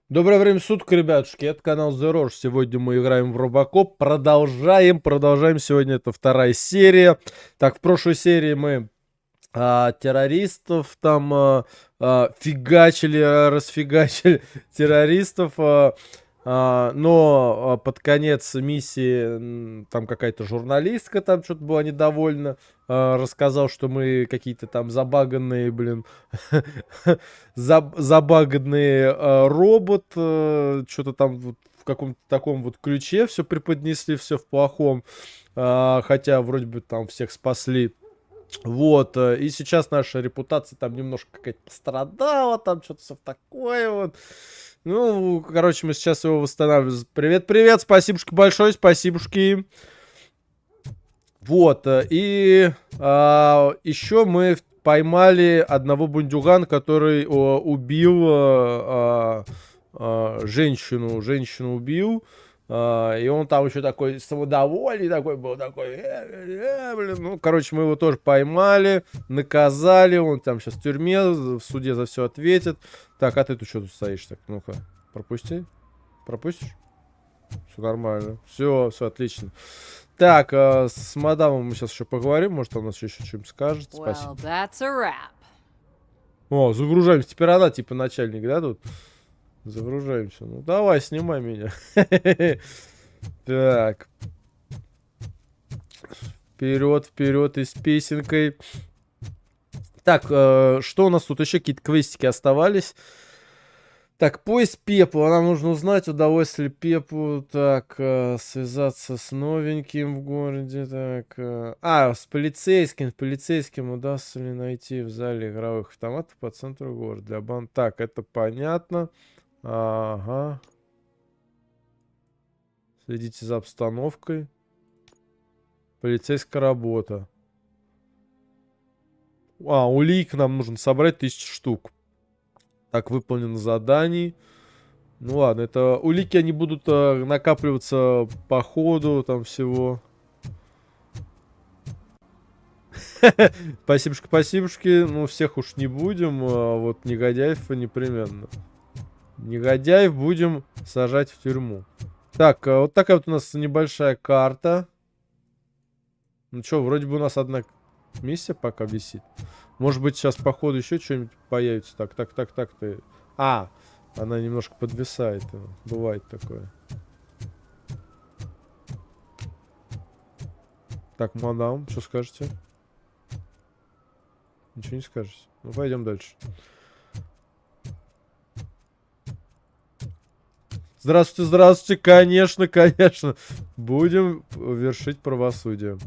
Доброе время суток, ребятушки. Это канал zeroR. Сегодня мы играем в RoboCop. Продолжаем. Сегодня это вторая серия. Так, в прошлой серии мы террористов там расфигачили террористов. Но под конец миссии там какая-то журналистка там что-то была недовольна. Рассказал, что мы какие-то там забаганные, забаганный робот, что-то там вот в каком-то таком вот ключе все преподнесли, все в плохом, хотя вроде бы там всех спасли. Вот, и сейчас наша репутация там немножко какая-то пострадала, там что-то все такое вот. Ну, короче, мы сейчас его восстанавливаем. Привет, спасибушки большое, спасибушки. Вот, и еще мы поймали одного бандюгана, который убил женщину убил, и он там еще такой самодовольный такой был, такой, блин. Ну, короче, мы его тоже поймали, наказали, он там сейчас в тюрьме, в суде за все ответит. Так, а ты тут что тут стоишь? Так, ну-ка, пропустишь? Все нормально, все отлично. Так, с мадамом мы сейчас еще поговорим, может, она у нас еще что-нибудь скажет. Спасибо. О, загружаемся. Теперь она типа начальник, да, тут? Загружаемся. Ну, давай, снимай меня. Так. Вперед и с песенкой. Так, что у нас тут еще? Какие-то квестики оставались. Так, поиск Пепла. Нам нужно узнать, удалось ли Пеплу так связаться с новеньким в городе. Так, с полицейским. Полицейским удастся ли найти в зале игровых автоматов по центру города для банд. Так, это понятно. Ага. Следите за обстановкой. Полицейская работа. Улик нам нужно собрать 1000 штук. Так, выполнено задание. Ну ладно, это улики, они будут накапливаться по ходу там всего. Спасибушки. Ну, всех уж не будем. Вот негодяев непременно. Негодяев будем сажать в тюрьму. Так, вот такая вот у нас небольшая карта. Ну что, вроде бы у нас одна миссия пока висит. Может быть, сейчас по ходу еще что-нибудь появится. Так. Она немножко подвисает. Бывает такое. Так, мадам, что скажете? Ничего не скажете. Ну, пойдем дальше. Здравствуйте. Конечно. Будем вершить правосудие.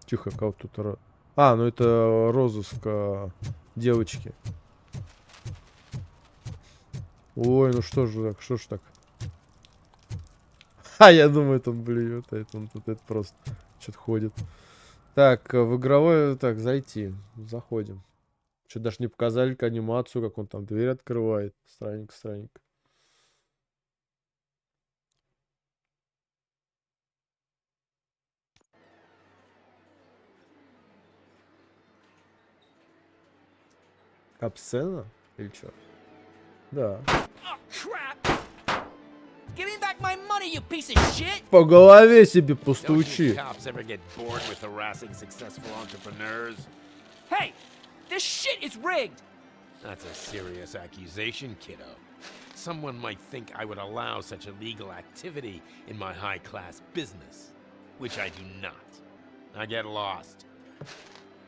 Тихо, кого тут... ну это розыск девочки. Ой, ну что ж так? Я думаю, это он блюет, а это он тут это просто что-то ходит. Так, в игровое... Так, зайти. Заходим. Что, даже не показали анимацию, как он там дверь открывает. Странненько. Капсцена? Или что? Да. По голове себе постучи. Hey, this shit is rigged. That's a serious accusation, kiddo. Someone might think I would allow such illegal activity in my high-class business, which I do not. I get lost.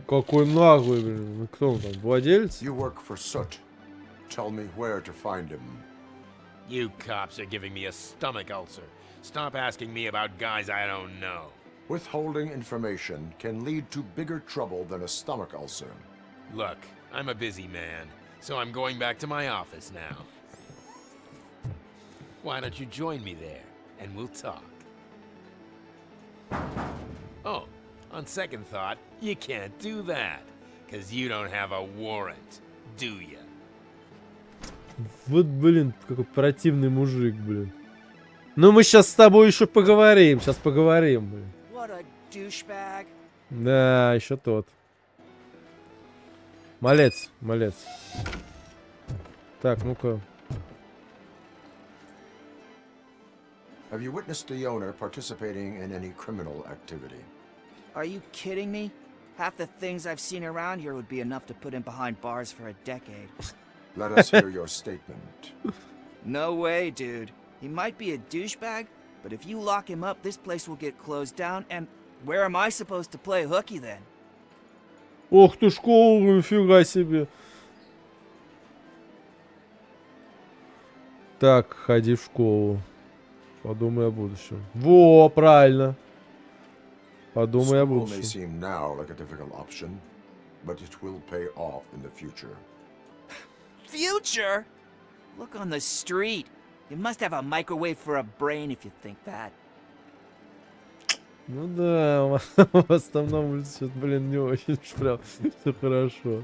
Какой наглый, блин. Кто он там, владелец? You work for Soot. Tell me where to find him. You cops are giving me a stomach ulcer. Stop asking me about guys I don't know. Withholding information can lead to bigger trouble than a stomach ulcer. Look, I'm a busy man, so I'm going back to my office now. Why don't you join me there, and we'll talk. Oh, on second thought, you can't do that, because you don't have a warrant, do you? Вот, блин, какой противный мужик, блин. Ну, мы сейчас с тобой еще поговорим. Блин. Да, еще тот. Малец. Так, ну-ка. Have you witnessed the owner participating in any criminal activity? Are you kidding me? Half the things I've seen around here would be enough to put him behind bars for a decade. Let us hear your statement. No way, dude. He might be a douchebag, but if you lock him up, this place will get closed down, and where am I supposed to play hooky then? Ох ты, школа, нифига себе. Так, ходи в школу. Подумай о будущем. Во, правильно. Подумай о School may будущем. seem now like a difficult option, but it will pay off in the future. Future? Look on the street. You must have a microwave for a brain if you think that. Ну да, восстанавливать что-то, блин, не очень уж прям все хорошо.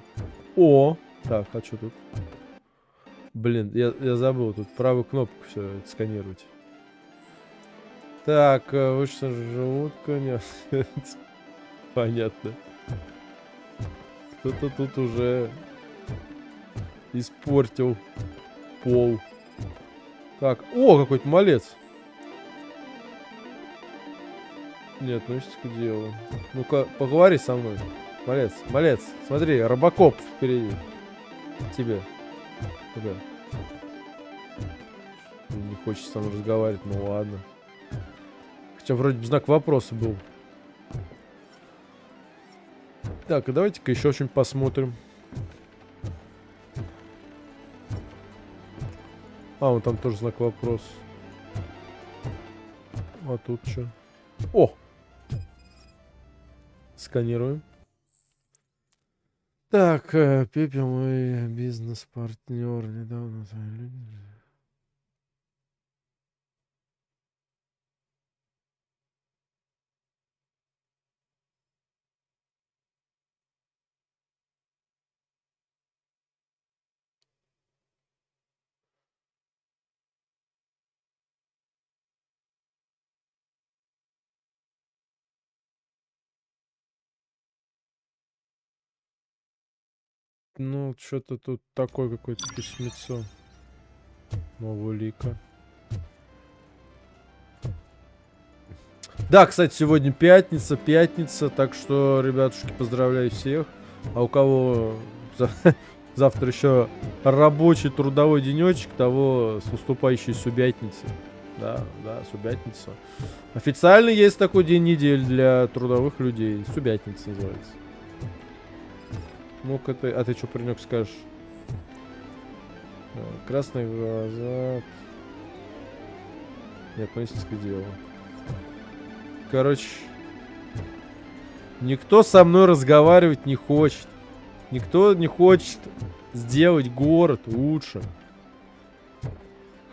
О, так, а что тут? Блин, я забыл, тут правую кнопку все сканировать. Так, вышла желудка, нет. Понятно. Кто-то тут уже испортил пол. Так, о, какой-то малец. Нет, ну есть к делу. Ну-ка, поговори со мной. Малец, малец, смотри, робокоп впереди. Тебе. Куда? Не хочет со мной разговаривать, ну ладно. Хотя вроде бы знак вопроса был. Так, а давайте-ка еще что-нибудь посмотрим. А, вон там тоже знак вопроса. А тут что? О! Сканируем. Так, Пепел, мой бизнес-партнер, недавно... Ну, что-то тут такое какое-то письмецо. Нового лика. Да, кстати, сегодня пятница, так что, ребятушки, поздравляю всех. А у кого завтра еще рабочий трудовой денечек, того с наступающей субятницы. Да, субятница. Официально есть такой день недели для трудовых людей. Субятница называется. Ну-ка ты, а ты что, паренек, скажешь? Красные глаза. Нет, относительно дело. Короче, никто со мной разговаривать не хочет. Никто не хочет сделать город лучше.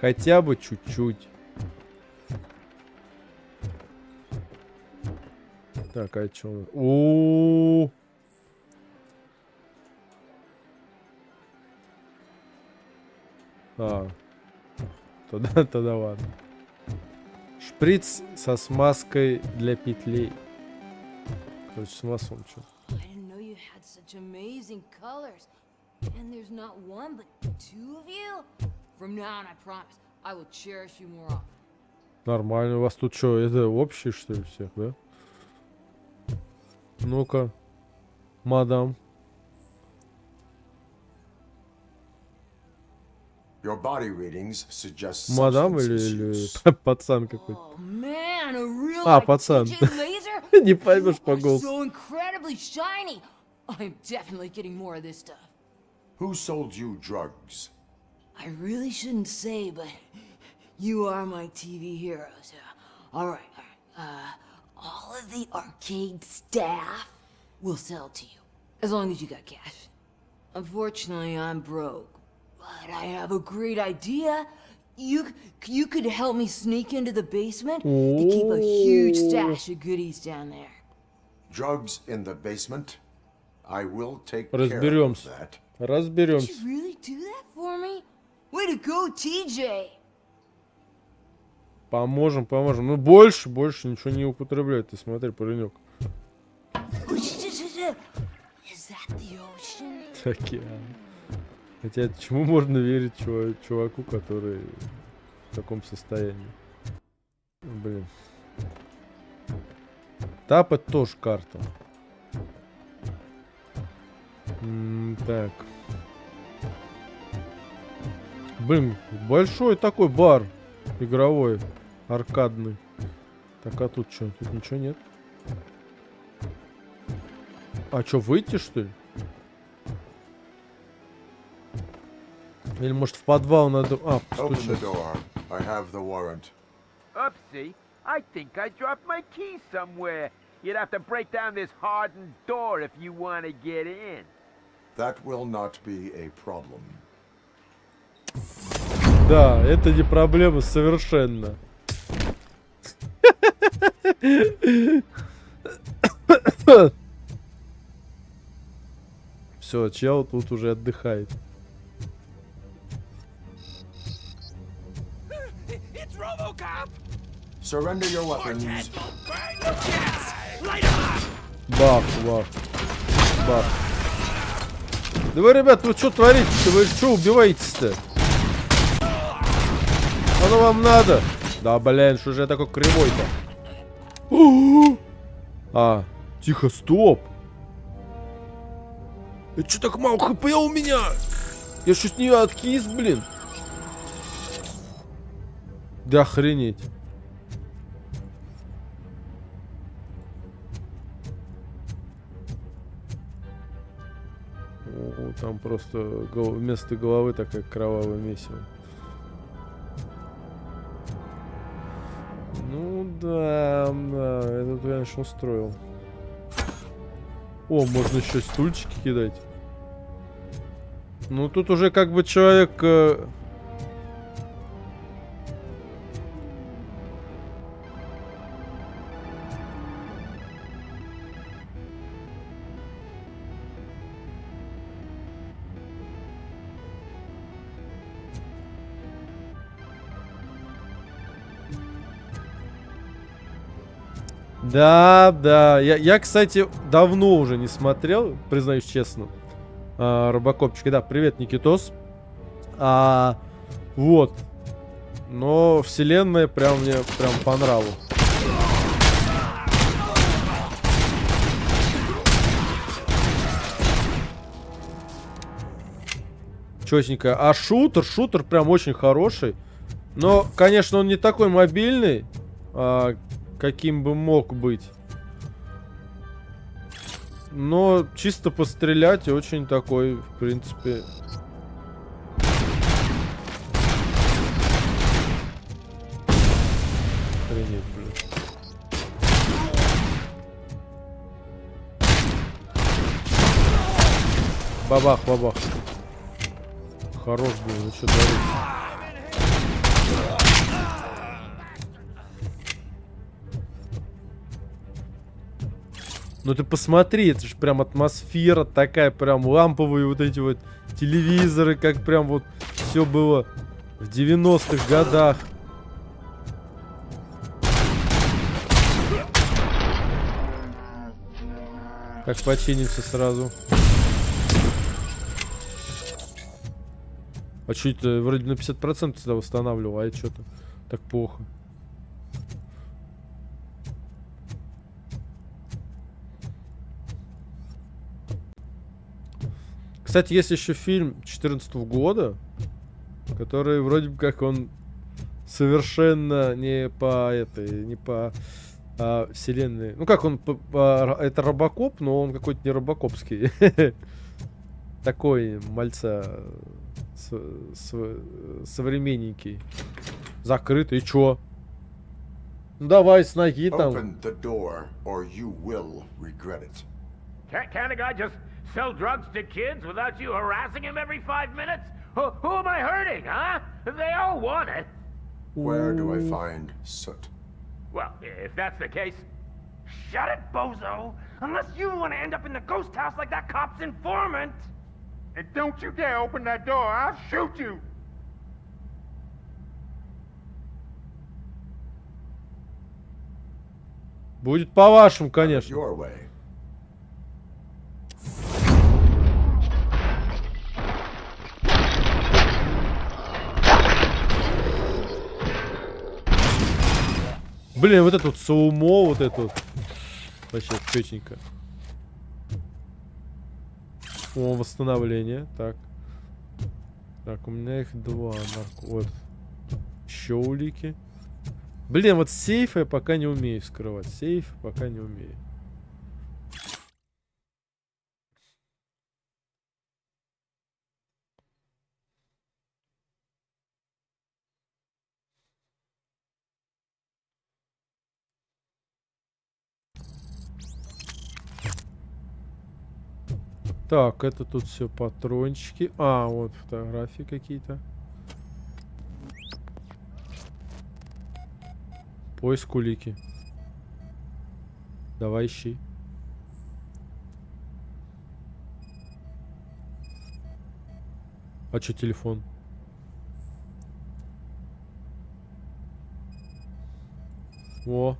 Хотя бы чуть-чуть. Так, а что? О-о-о! А, тогда ладно. Шприц со смазкой для петлей. Короче, с маслом что. I didn't know you had such amazing colors. And there's not one, but two of you. From now on, I promise, I will cherish you more often. Нормально. У вас тут что, это общее, что ли, всех, да? Ну-ка. Мадам. Your body readings suggest Мадам substance или misuse. пацан какой-то? Oh man, a real А, пацан. laser? Не поймешь по You are голосу. so incredibly shiny. I'm definitely getting more of this stuff. Who sold you drugs? I really shouldn't say, but you are my TV heroes. All right. All of the arcade staff will sell to you, as long as you got cash. Unfortunately, I'm broke, but I have a great idea. You could help me sneak into the basement and keep a huge stash of goodies down there. Drugs in the basement? I will take care of Разберемся. that. Did Разберемся. you really do that for me? Way to go, TJ! Поможем. Ну, больше ничего не употребляет. Ты смотри, паренек. Is that the ocean? Океан. Хотя чему можно верить чуваку, который в таком состоянии? Блин. Тап это тоже карта. Так. Блин, большой такой бар игровой, аркадный. Так, а тут что? Тут ничего нет. А что, выйти, что ли? Или может в подвал надо... А, Open the постучать. door. I have the warrant. Oopsie, I think I dropped my keys somewhere. You'd have to break down this hardened door if you want to get in. That will not be a problem. Да, это не проблема совершенно. Все, чел тут уже отдыхает. It's RoboCop! Surrender your weapons. Burn the jets! Light 'em up! Бах, бах, бах. Да вы, ребят, вы что творите-то? Вы что убиваетесь-то? Оно вам надо? Да, блин, что же я такой кривой-то? А, тихо, стоп. Это что так мало хп у меня? Я что с нее откис, блин? Да охренеть. О, там просто вместо головы такая кровавая месиво. Ну да, да, это, конечно, устроил. О, можно еще стульчики кидать. Ну тут уже как бы человек... Да, да. Я, кстати, давно уже не смотрел, признаюсь честно. Робокопчик. Да, привет, Никитос. Вот. Но вселенная прям мне прям по нраву. Чётенько. А шутер прям очень хороший. Но, конечно, он не такой мобильный, каким бы мог быть. Но чисто пострелять и очень такой, в принципе... Охренеть, блин. Бабах, бабах. Хорош был, ну что творится? Ну ты посмотри, это же прям атмосфера такая, прям ламповые вот эти вот телевизоры, как прям вот все было в 90-х годах. Как починится сразу. А что это? Вроде на 50% всегда восстанавливал, а это что-то так плохо. Кстати, есть еще фильм 2014 года, который вроде бы как он совершенно не по этой, не по вселенной. Ну как он, это робокоп, но он какой-то не робокопский. Такой мальца современненький. Закрытый, и чё? Ну давай с ноги там. Open the door, or you will regret it. Can't a guy just sell drugs to kids without you harassing him every 5 minutes? Who am I hurting, huh? They all want it. Where do I find soot? Well, if that's the case, shut it, bozo! Unless you want to end up in the ghost house like that cop's informant! And don't you dare open that door, I'll shoot you! Будет по-вашему, конечно. Your way. Блин, вот это вот саумо, вот это вот. Вообще печенька. О, восстановление. Так. Так, у меня их 2. Вот. Еще улики. Блин, вот сейф я пока не умею вскрывать. Сейф пока не умею. Так, это тут все патрончики. А, вот фотографии какие-то. Поиск улики. Давай ищи. А что телефон? О.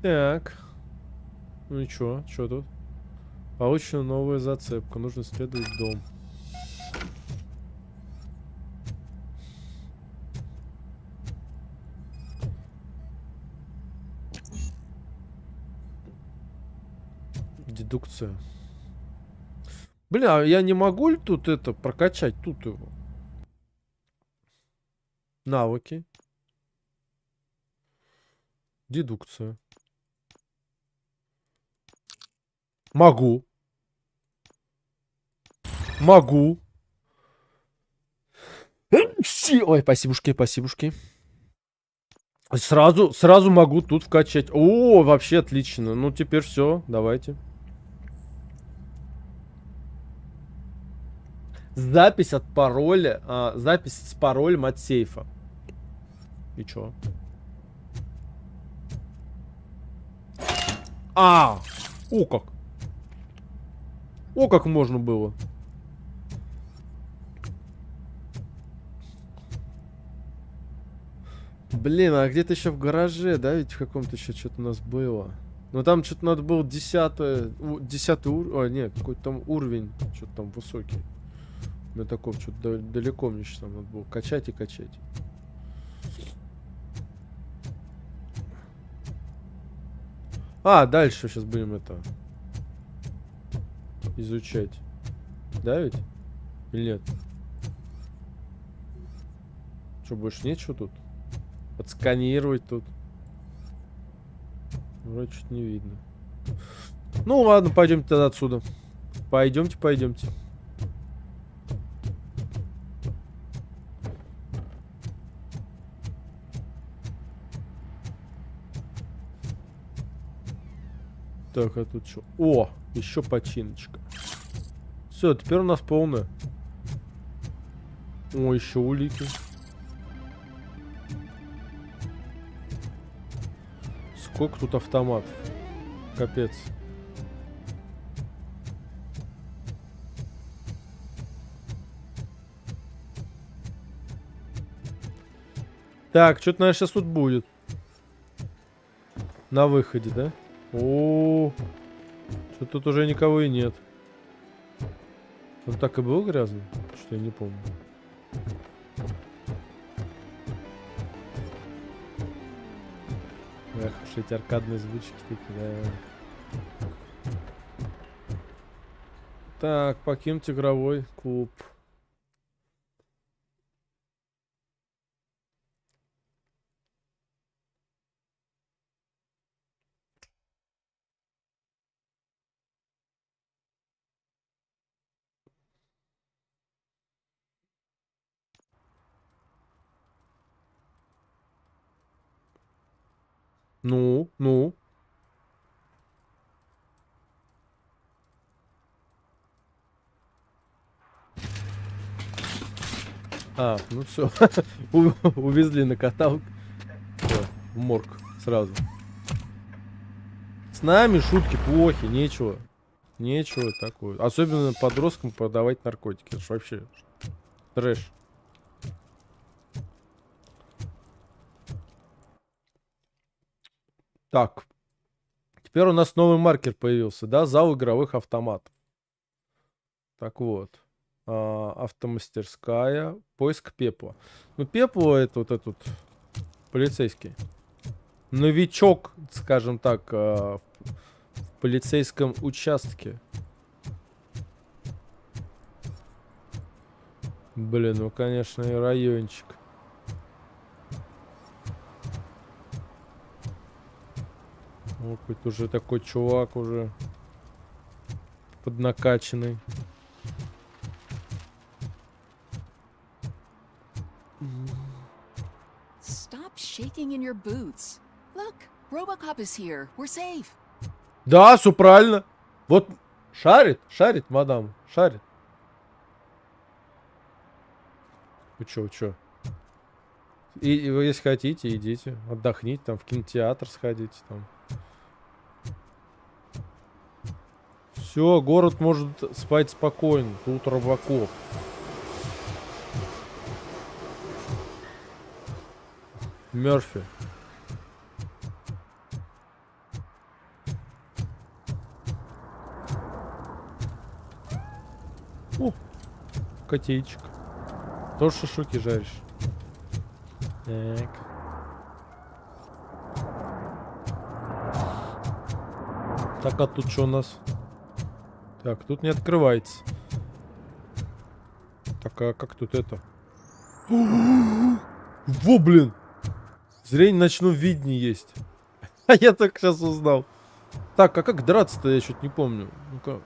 Так. Ну и чё? Чё тут? Получена новая зацепка. Нужно исследовать дом. Дедукция. Бля, я не могу ли тут это прокачать? Тут его. Навыки. Дедукция. Могу. Могу. Ой, спасибушки, спасибушки. Сразу могу тут вкачать. О, вообще отлично. Ну, теперь все, давайте. Запись от пароля. Запись с паролем от сейфа. И чё? О как. О, как можно было. Блин, а где-то еще в гараже, да, ведь в каком-то еще что-то у нас было. Но там что-то надо было 10 уровень. О, нет, какой-то там уровень, что-то там высокий. На таком что-то далеко мне сейчас там надо было качать и качать. А, дальше сейчас будем это изучать. Да ведь? Или нет? Что, больше нечего тут? Подсканировать тут. Вроде что-то не видно. Ну ладно, пойдемте тогда отсюда. Пойдемте, пойдемте. Так, а тут что? О, еще починочка. Все, теперь у нас полная. О, еще улики. Сколько тут автоматов? Капец. Так, что-то, наверное, сейчас тут будет. На выходе, да? О, что тут уже никого и нет. Он так и был грязный? Что я не помню. Эх, уж эти аркадные звучки такие, да. Так, покинуть игровой клуб. Ну, ну. А, ну все. Увезли на каталку. Всё, в морг сразу. С нами шутки плохи, нечего. Нечего такое. Особенно подросткам продавать наркотики. Это ж вообще трэш. Так. Теперь у нас новый маркер появился, да? Зал игровых автоматов. Так вот. Автомастерская. Поиск пепла. Ну, пепла это вот этот полицейский. Новичок, скажем так, в полицейском участке. Блин, ну, конечно, и райончик. Ну, какой-то уже такой чувак уже поднакаченный. Stop shaking in your boots. Look, RoboCop is here. We're safe. Да, все правильно. Вот шарит, мадам, шарит. Вы чё? И вы, если хотите, идите, отдохните, там, в кинотеатр сходите, там. Все, город может спать спокойно. Тут RoboCop. Мёрфи. О, котейчик. Тоже шашлыки жаришь. Так. Так, а тут что у нас? Так, тут не открывается. Так, а как тут это? Во, блин! Зрение ночном видении есть. А я так сейчас узнал. Так, а как драться-то, я что-то не помню. Ну-ка.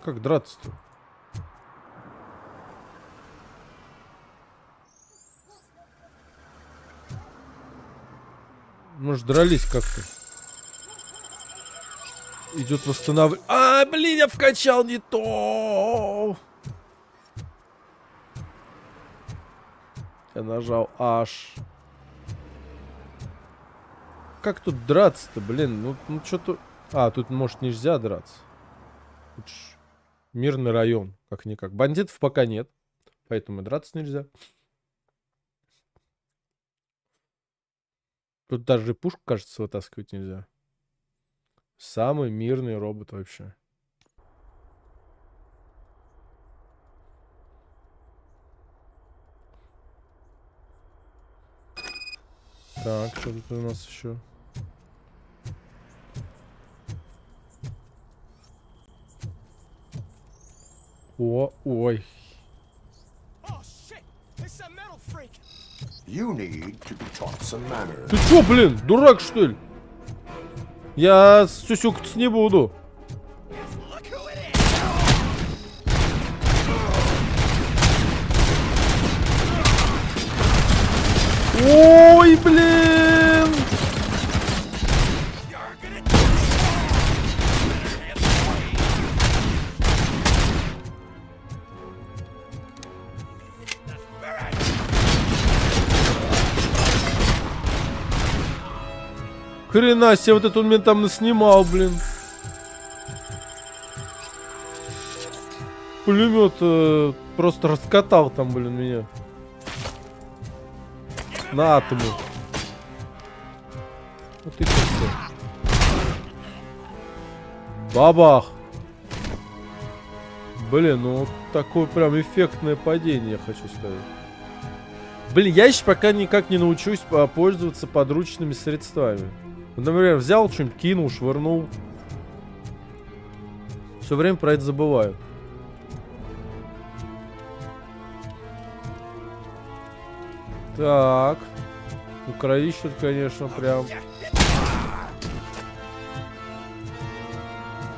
Как драться-то? Может, дрались как-то. Идет восстанавливать. А, блин, я вкачал не то. Я нажал H. Как тут драться-то, блин? Ну что-то... А, тут, может, нельзя драться. Тут ж мирный район, как-никак. Бандитов пока нет, поэтому драться нельзя. Тут даже пушку, кажется, вытаскивать нельзя. Самый мирный робот вообще. Так, что тут у нас еще? О, ой. You need to be taught some manners. Ты чё, блин, дурак, что ли? Я сюсюкаться не буду. Ой, блин! Хрена себе, вот это он меня там наснимал, блин. Пулемет просто раскатал там, блин, меня. На атому. Вот и все. Бабах. Блин, ну вот такое прям эффектное падение, я хочу сказать. Блин, я еще пока никак не научусь пользоваться подручными средствами. Вот, например, взял что-нибудь, кинул, швырнул. Все время про это забываю. Так. Ну, кровища, конечно, прям.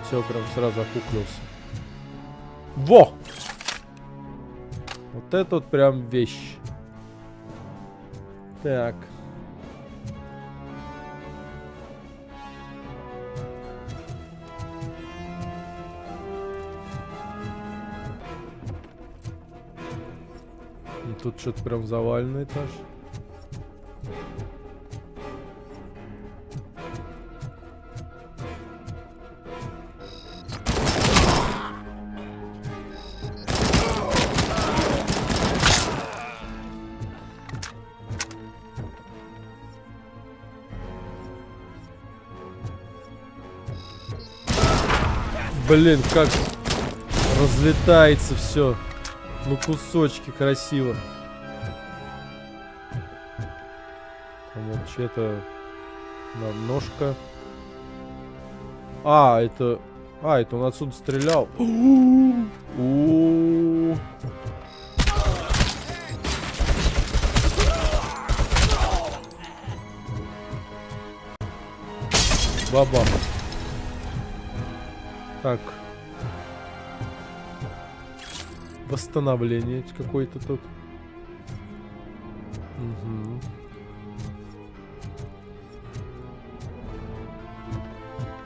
Все, прям сразу окуклился. Во! Вот это вот прям вещь. Так. Тут что-то прям заваленный этаж. Блин, как разлетается все на кусочки красиво. Там вот что-то ножка. Это он отсюда стрелял. У-у-у. Баба. Так. Восстановление какое-то тут. Угу.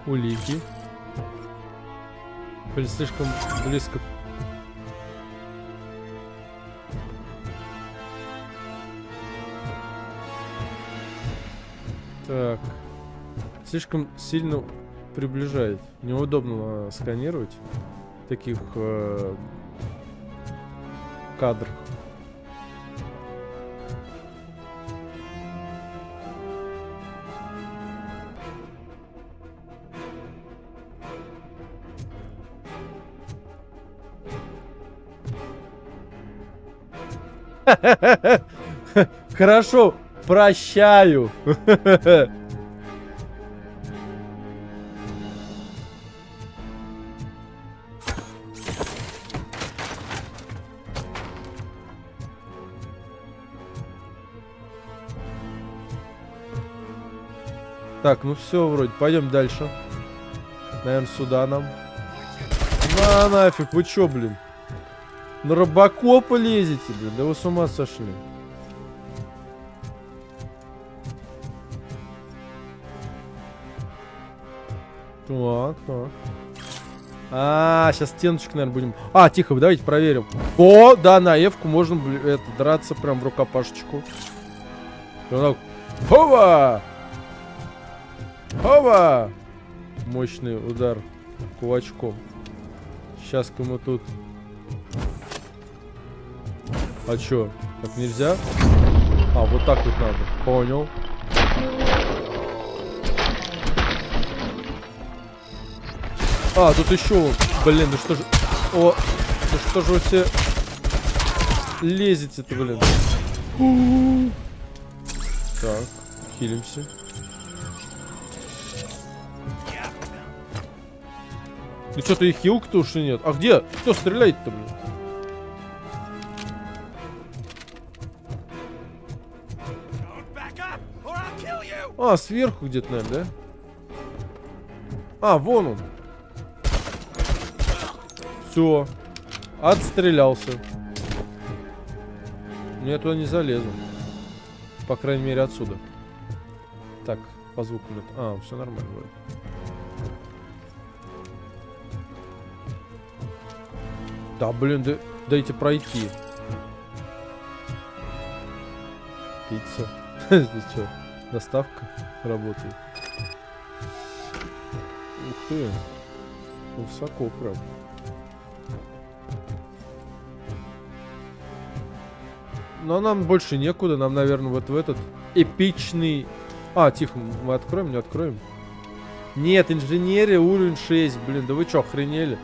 Улики. Блин, слишком близко. Так. Слишком сильно приближает. Неудобно сканировать в таких кадрах. Хорошо, прощаю. Так, ну все, вроде. Пойдем дальше. Наверное, сюда нам. На нафиг, вы чё, блин? На робокопа лезете, блин? Да вы с ума сошли. Так. Сейчас стеночек, наверное, будем... тихо, давайте проверим. О, да, на Эвку можно, драться прям в рукопашечку. Хова! Хова! Мощный удар кулачком. Сейчас-ка мы тут... А чё? Так нельзя? Вот так вот надо. Понял. Тут еще... Блин, да что же... Да что же вы все... Лезете-то, блин. Так, хилимся. Ну что-то и хилка-то уж и нет. А где? Кто стреляет-то, блин? Сверху где-то, наверное, да? Вон он. Все. Отстрелялся. Но я туда не залезу. По крайней мере, отсюда. Так, по звуку нет. Все нормально вроде. Да, блин, дайте пройти. Пицца. Здесь что, доставка работает? Ух ты. Высоко, правда. Но нам больше некуда. Нам, наверное, вот в этот эпичный... Тихо, мы откроем, не откроем? Нет, инженерия, уровень 6. Блин, да вы что, охренели?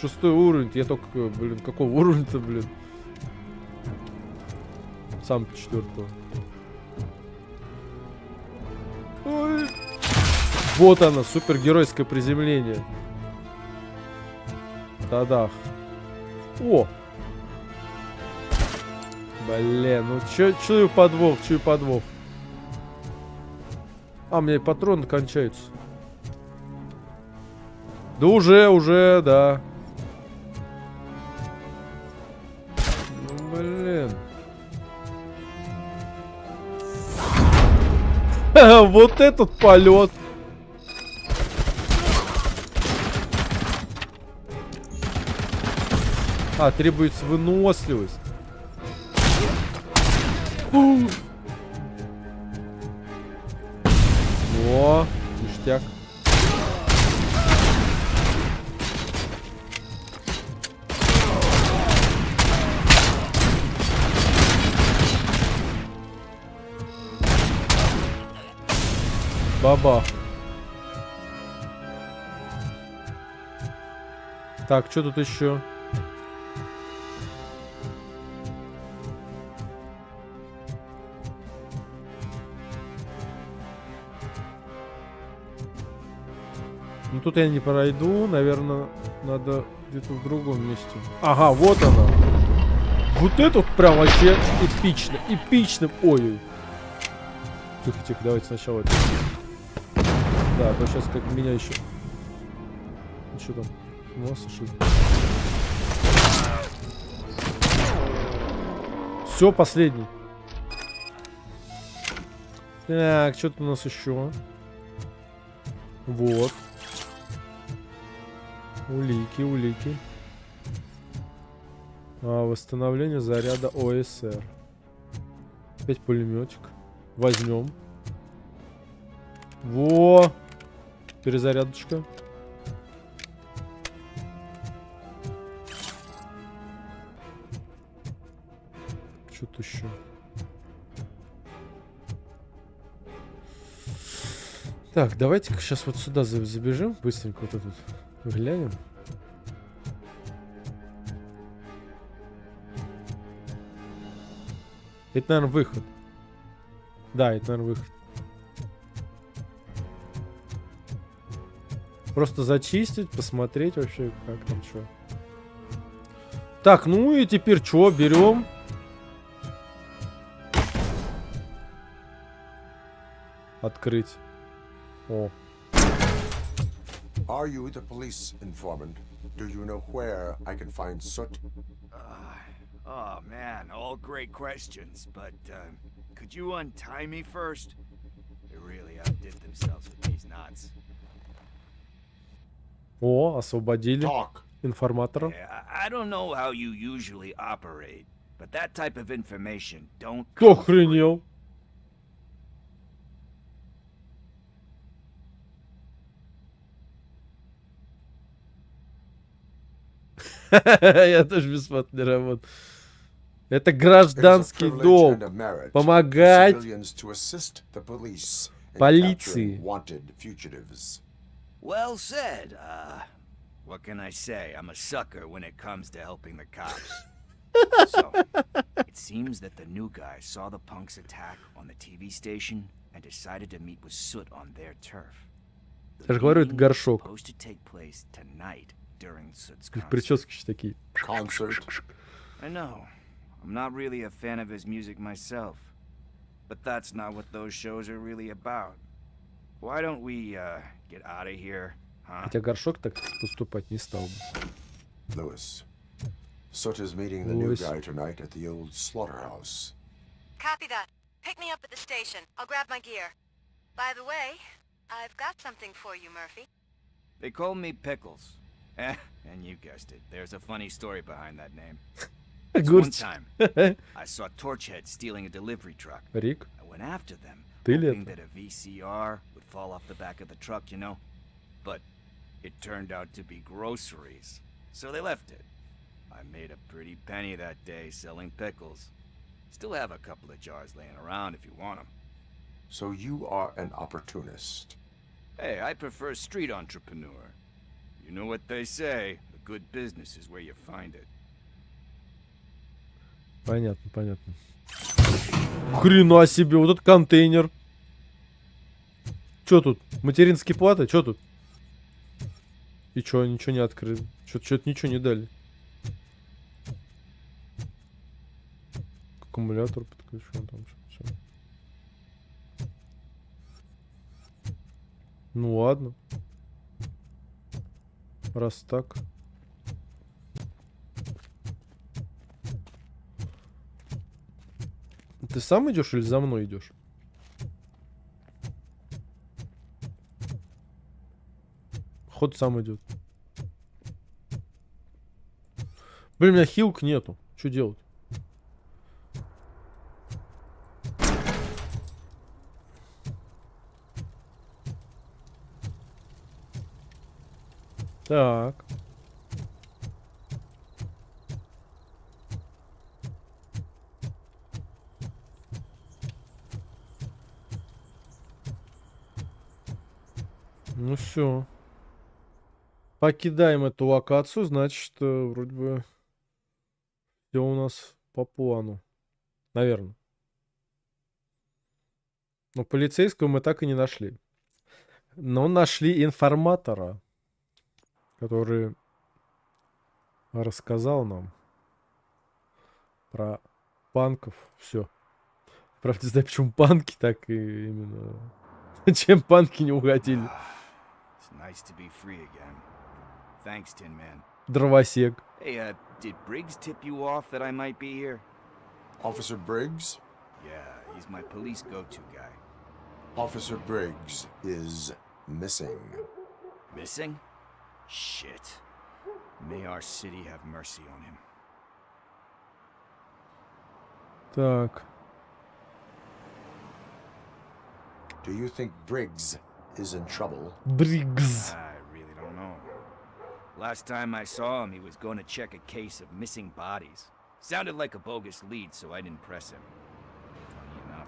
6 уровень. Я только, блин, какого уровня-то, блин? Сам 4-го. Ой. Вот оно, супергеройское приземление. Тадах. О! Блин, ну чую подвох, чую подвох. У меня и патроны кончаются. Да уже, да. Ну, блин. Вот этот полет. Требуется выносливость. О, ништяк. Бабах. Так, что тут еще? Ну тут я не пройду, наверное, надо где-то в другом месте. Ага, вот она. Вот это вот прям вообще эпично, эпично. Ой. Тихо, тихо, давайте сначала это. Да, а то сейчас как меня еще. Ну что там? Носа, что ли? Все, последний. Так, что-то у нас еще. Вот. Улики, улики. Восстановление заряда ОСР. Опять пулеметик. Возьмем. Во! Перезарядочка. Что-то еще. Так, давайте-ка сейчас вот сюда забежим. Быстренько вот этот глянем. Это, наверное, выход. Да, это, наверное, выход. Просто зачистить, посмотреть вообще, как там что. Так, ну и теперь что, берем. Открыть. О. Are you the police informant? Do you know where I can find soot? Oh man, all great questions, but could you untie me first? They really outdid themselves with these knots. О, освободили Talk. информатора. Yeah, I don't know how you usually operate, but that type of information don't. Кто охренел? Я тоже бесплатно не работаю. Это гражданский долг. Помогать полиции. Well said. What can I say? I'm a sucker when it comes to helping the cops. So, it seems that the new guy saw the punks attack on the TV station and decided to meet with Soot on their turf. Я же говорю, это горшок. Supposed to take place tonight during Soot's Их concert. прически еще такие. I know. I'm not really a fan of his music myself. But that's not what those shows are really about. Why don't we get out of here, huh? Хотя горшок так поступать не стал бы. Lewis, Soot is meeting the new guy tonight at the old slaughterhouse. Copy that. Pick me up at the station. I'll grab my gear. By the way, I've got something for you, Murphy. They call me Pickles. And you guessed it. There's a funny story behind that name. One time, I saw Torchhead stealing a delivery truck. Рик, I went after them, ты ли hoping это? that a VCR would fall off the back of the truck, you know? But it turned out to be groceries, so they left it. I made a pretty penny that day selling pickles. Still have a couple of jars laying around if you want them. So you are an opportunist. Hey, I prefer street entrepreneur. You know what they say, a good business is where you find it. Понятно, понятно. Хрена себе, вот этот контейнер. Чё тут? Материнские платы? Чё тут? И чё, ничего не открыли? Чё-то ничего не дали. Аккумулятор подключен там. Всё. Ну ладно. Раз так. Ты сам идешь или за мной идешь? Ход сам идет. Блин, у меня хилк нету. Что делать? Так. Ну все. покидаем эту локацию, значит, вроде бы все у нас по плану. Наверное. Но полицейского мы так и не нашли. Но нашли информатора, который рассказал нам про панков. Все. Правда, не знаю, почему панки так и именно... Чем панки не угодили. It's nice to be free again. Thanks, Tin Man. Дровосек. Hey, did Briggs tip you off that I might be here? Officer Briggs? Yeah, he's my police go-to guy. Officer Briggs is missing. Missing? Shit. May our city have mercy on him. Так. Do you think Briggs is in trouble? Бригз. I really don't know. Last time I saw him, he was going to check a case of missing bodies. Sounded like a bogus lead, so I didn't press him. Funny enough.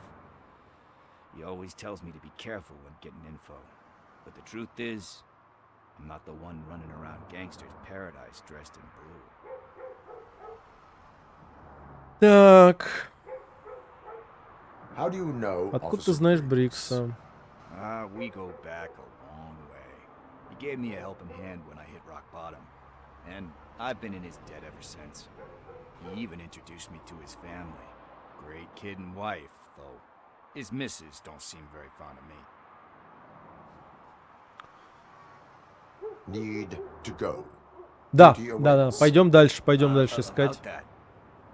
He always tells me to be careful when getting info. But the truth is, I'm not the one running around gangster's paradise dressed in blue. Так. How do you know Откуда ты Officer знаешь Briggs? Брикса? We go back a long way. He gave me a helping hand when I hit rock bottom. And I've been in his debt ever since. He even introduced me to his family. Great kid and wife, though his missus don't seem very fond of me. Need to go. Да, To your да. ways. Пойдем дальше искать. About that,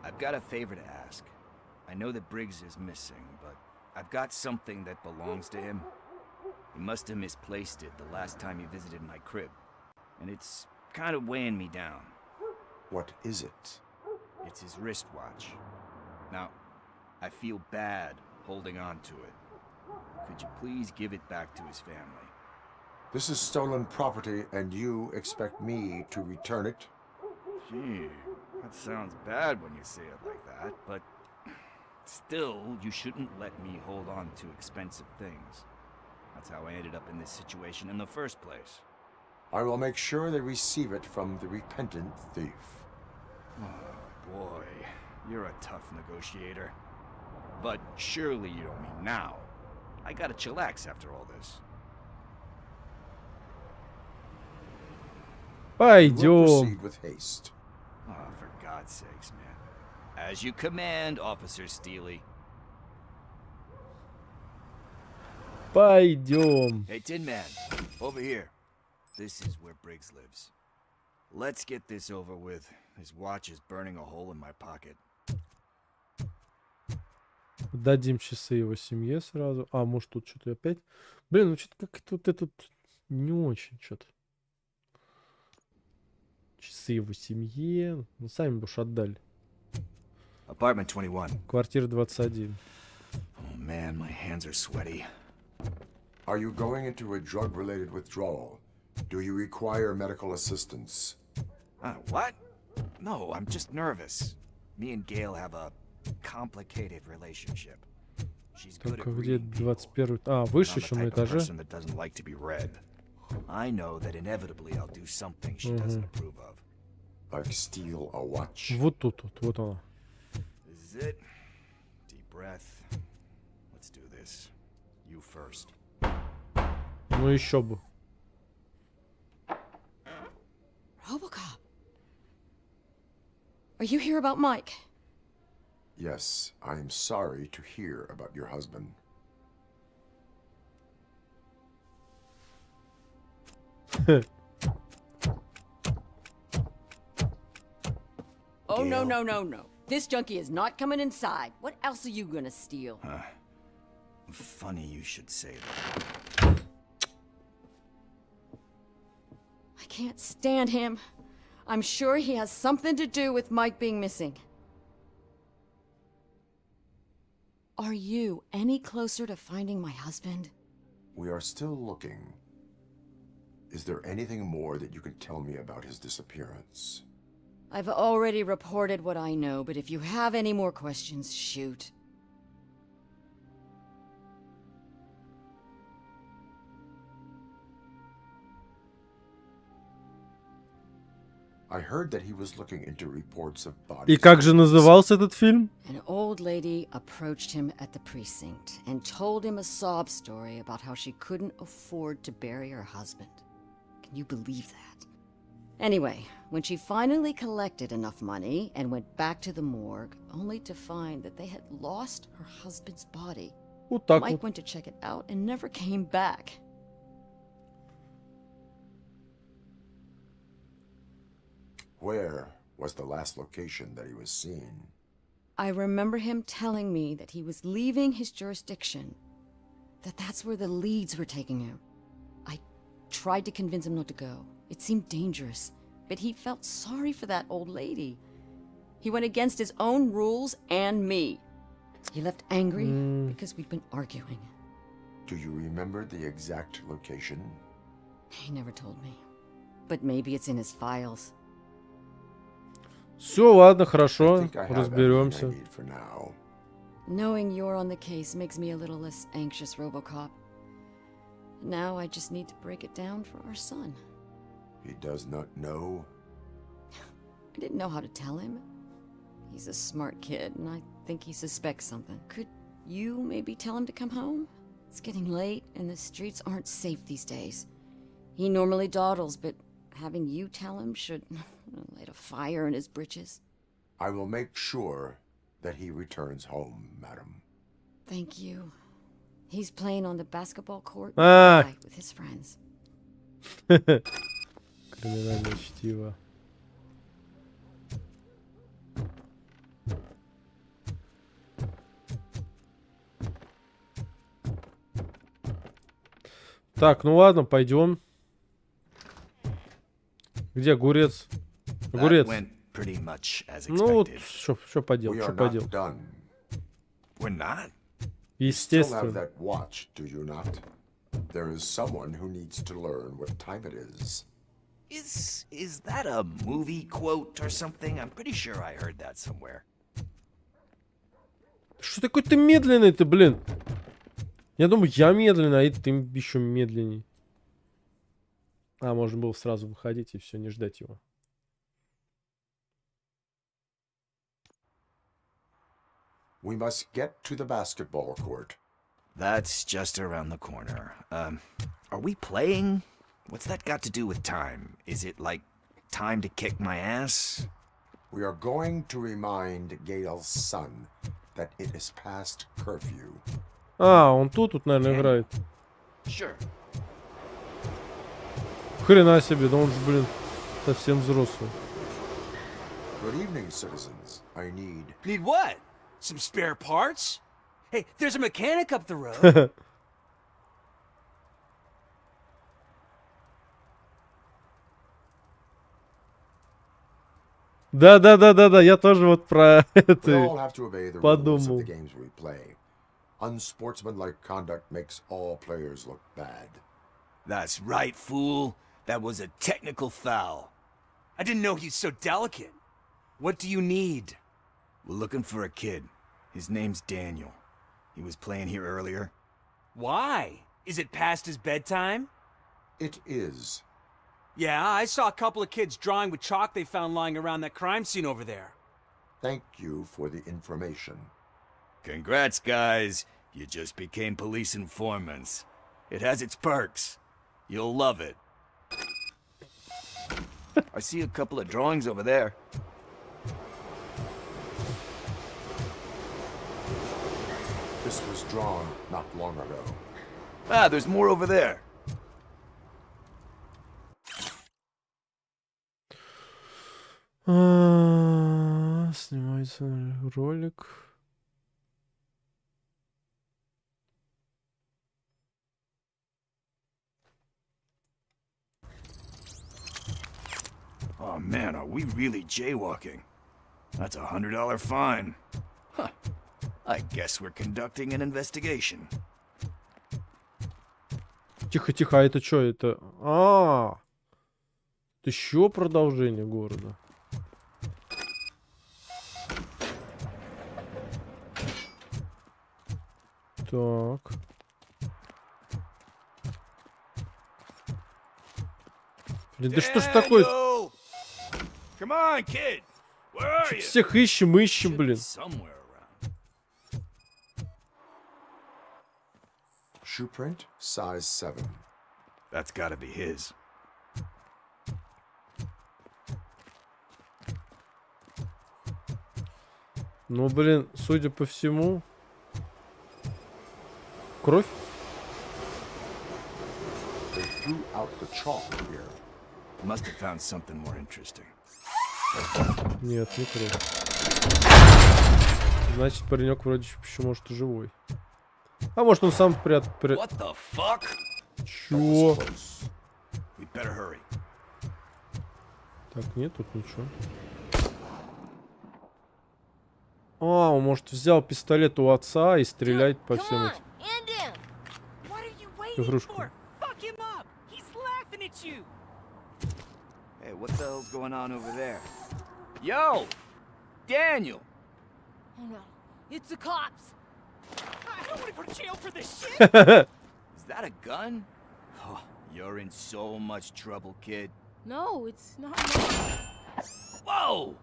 I've got a favor to ask. I know that Briggs is missing, but I've got something that belongs to him. He must have misplaced it the last time he visited my crib. And it's kind of weighing me down. What is it? It's his wristwatch. Now, I feel bad holding on to it. Could you please give it back to his family? This is stolen property, and you expect me to return it? Gee, that sounds bad when you say it like that, but still, you shouldn't let me hold on to expensive things. That's how I ended up in this situation in the first place. I will make sure they receive it from the repentant thief. Oh boy, you're a tough negotiator. But surely you don't mean now. I gotta chillax after all this. We will Пойдем. proceed with haste. Oh, for God's sakes, man. As you command, Officer Steely. Пойдем. Hey, Tin Man, over here. This is where Briggs lives. Let's get this over with. His watch is burning a hole in my pocket. Дадим часы его семье сразу. А, может тут что-то опять... Блин, ну что-то как-то вот это не очень что-то. Часы его семье. Ну, сами бы уж отдали. Apartment 21. Квартира 21. Oh man, my hands are sweaty. Are you going into a drug-related withdrawal? Do you require medical assistance? What? No, I'm just nervous. Me and Gail have a complicated relationship. She's good Так, at а где reading people. 21? А, I'm выше the еще на type of этаже. person that doesn't like to be read. I know that inevitably I'll do something she doesn't approve of. Like steal a watch? Вот тут, вот она. This is it. Deep breath. Let's do this. You first. Ну еще бы. RoboCop. Are you here about Mike? Yes, I am sorry to hear about your husband. Oh, no, Gail. no. This junkie is not coming inside. What else are you gonna steal? Funny you should say that. I can't stand him. I'm sure he has something to do with Mike being missing. Are you any closer to finding my husband? We are still looking. Is there anything more that you can tell me about his disappearance? I've already reported what I know, but if you have any more questions, shoot. I heard that he was looking into reports of bodies. И как же назывался этот фильм? An old lady approached him at the precinct and told him a sob story about how she couldn't afford to bury her husband. Can you believe that? Anyway, when she finally collected enough money and went back to the morgue, only to find that they had lost her husband's body, Вот так Mike вот. went to check it out and never came back. Where was the last location that he was seen? I remember him telling me that he was leaving his jurisdiction, that that's where the leads were taking him. I tried to convince him not to go. It seemed dangerous, but he felt sorry for that old lady. He went against his own rules and me. He left angry because we'd been arguing. Do you remember the exact location? He never told me, but maybe it's in his files. Все, ладно, I хорошо, think I have everything I разберемся. need for now. Knowing you're on the case makes me a little less anxious, RoboCop. Now I just need to break it down for our son. He does not know. I didn't know how to tell him. He's a smart kid, and I think he suspects something. Could you maybe tell him to come home? It's getting late, and the streets aren't safe these days. He normally dawdles, but having you tell him should light a fire in his britches. I will make sure that he returns home, madam. Thank you. He's playing on the basketball court Ah. tonight with his friends. Криминальное чтиво. Так, ну ладно, пойдем. Где огурец? Огурец. Pretty much as Ну вот, expected. что поделать, We что are поделать. not done. We're not? You still have Естественно. that watch, do you not? There is someone who needs to learn what time it is. Is that a movie quote or something? I'm pretty sure I heard that somewhere. Что такой ты медленный-то, блин? Я думаю, я медленный, а ты еще медленней. А, можно было сразу выходить и все, не ждать его. We must get to the basketball court. That's just around the corner. Are we playing? What's that got to do with time? Is it like time to kick my ass? We are going to remind Gale's son that it is past curfew. А, он тут, наверное, играет. Sure. Хрена себе, да он же, блин, совсем взрослый. Good evening, citizens. I need... Need what? Some spare parts? Hey, there's a mechanic up the road. Да, я тоже вот про We это all have to obey the rules of подумал. the games we play. Unsportsmanlike conduct makes all players look bad. That's right, fool. That was a technical foul. I didn't know he's so delicate. What do you need? We're looking for a kid. His name's Daniel. He was playing here earlier. Why? Is it past his bedtime? It is. Yeah, I saw a couple of kids drawing with chalk they found lying around that crime scene over there. Thank you for the information. Congrats, guys. You just became police informants. It has its perks. You'll love it. I see a couple of drawings over there. This was drawn not long ago. Ah, there's more over there. Снимается ролик. Oh man, are we really jaywalking? That's $100 fine. Huh. I guess we're conducting an investigation. Тихо, а это что? Это... А, это еще продолжение города. Так. Блин, да что ж такое? Come on, kid. Where are you? Всех ищем, Should be блин. somewhere around. Shoe print, size 7. That's gotta be his. Ну, блин, судя по всему... Кровь? They threw out the chalk here. Must have found something more interesting. Нет, не кровь. Значит, паренек вроде еще может и живой. А может он сам What the fuck? Чё? Close. We better hurry. Так, нет, тут ничего. А, он, может, взял пистолет у отца и стреляет по всем этим игрушкам. Hey, what the hell's going on over there? Yo! Daniel! Oh no, it's the cops. I don't want to go to jail for this shit. Is that a gun? Oh, you're in so much trouble, kid. No, it's not. Whoa!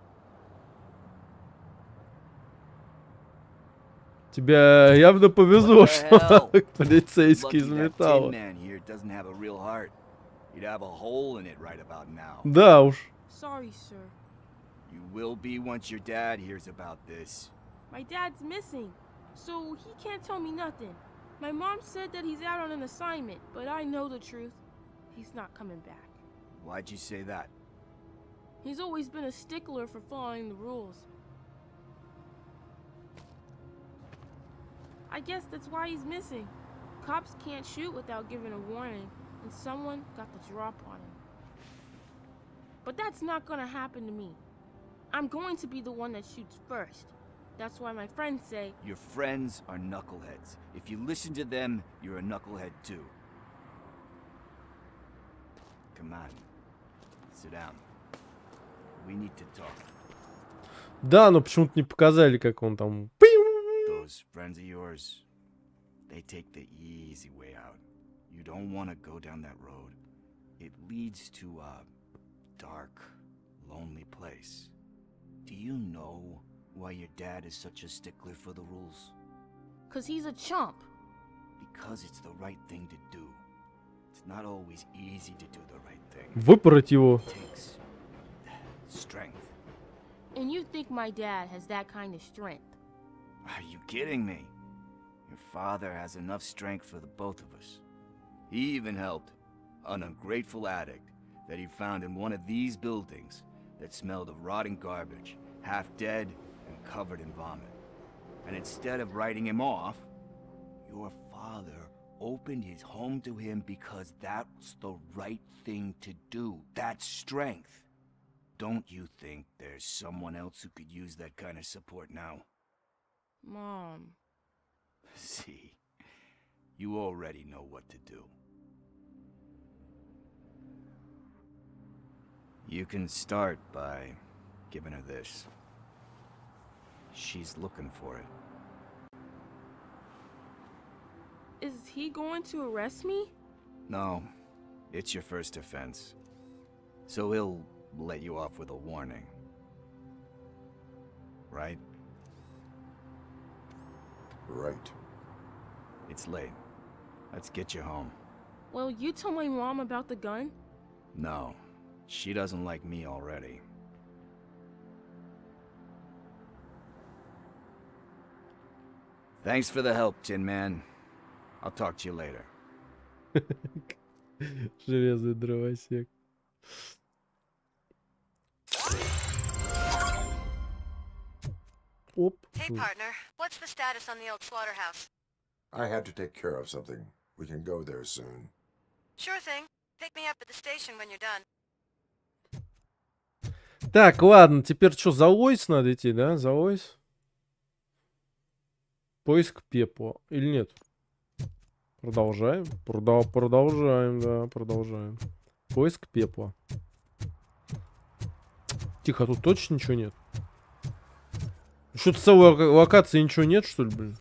Тебе явно повезло, What the что hell? полицейский Lucky that изметало. Tin Man here doesn't have a real heart. You'd have a hole in it right about now. Да уж. Sorry, sir. You will be once your dad hears about this. My dad's missing, so he can't tell me nothing. My mom said that he's out on an assignment, but I know the truth. He's not coming back. Why'd you say that? He's always been a stickler for following the rules. I guess that's why he's missing. Cops can't shoot without giving a warning, and someone got the drop on him. But that's not gonna happen to me. I'm going to be the one that shoots first. That's why my friends say... Your friends are knuckleheads. If you listen to them, you're a knucklehead too. Come on. Sit down. We need to talk. Да, но почему-то не показали, как он там... Those friends of yours, they take the easy way out. You don't want to go down that road. It leads to a dark, lonely place. Do you know why your dad is such a stickler for the rules? 'Cause he's a chump. Because it's the right thing to do. It's not always easy to do the right thing. Выпороть его. It takes strength. And you think my dad has that kind of strength? Are you kidding me? Your father has enough strength for the both of us. He even helped an ungrateful addict that he found in one of these buildings that smelled of rotting garbage, half dead and covered in vomit. And instead of writing him off, your father opened his home to him because that's the right thing to do. That's strength. Don't you think there's someone else who could use that kind of support now? Mom. See, you already know what to do. You can start by giving her this. She's looking for it. Is he going to arrest me? No, it's your first offense. So he'll let you off with a warning. Right? Right. It's late. Let's get you home. Well, you told my mom about the gun? No, she doesn't like me already. Thanks for the help, Tin Man. I'll talk to you later. Железный дровосек. Оп. Hey, partner. What's the status on the old slaughterhouse? I had to take care of something. We can go there soon. Sure thing. Pick me up at the station when you're done. Так, ладно, теперь что, за Лойс надо идти, да? За Лойс? Поиск Пепла. Или нет? Продолжаем. Продолжаем, да, продолжаем. Поиск Пепла. Тихо, а тут точно ничего нет? Что-то целой локации ничего нет, что ли, блин?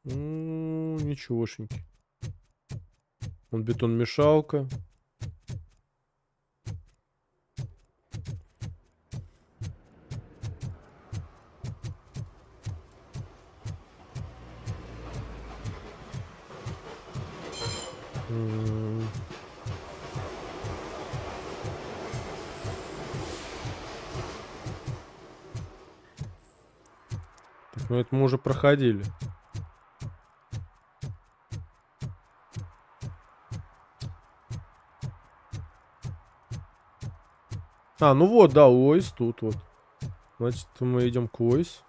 Ничегошеньки. Вон бетономешалка. Так, ну это мы уже проходили. А, ну вот, да, Ойс тут вот. Значит, мы идем к Ойс.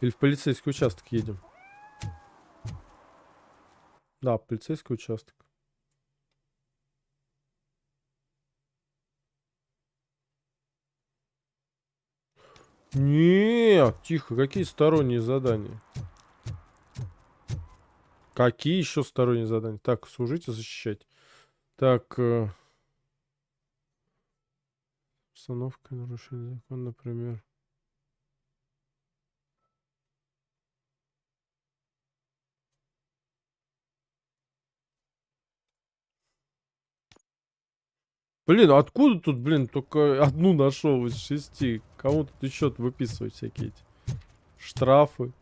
Или в полицейский участок едем. Да, полицейский участок. Нет, тихо, какие сторонние задания? Какие еще сторонние задания? Так, служить и защищать. Так, установка нарушения закона, например. Блин, откуда тут, блин, только одну нашел из 6? Кому тут еще выписывать всякие эти штрафы?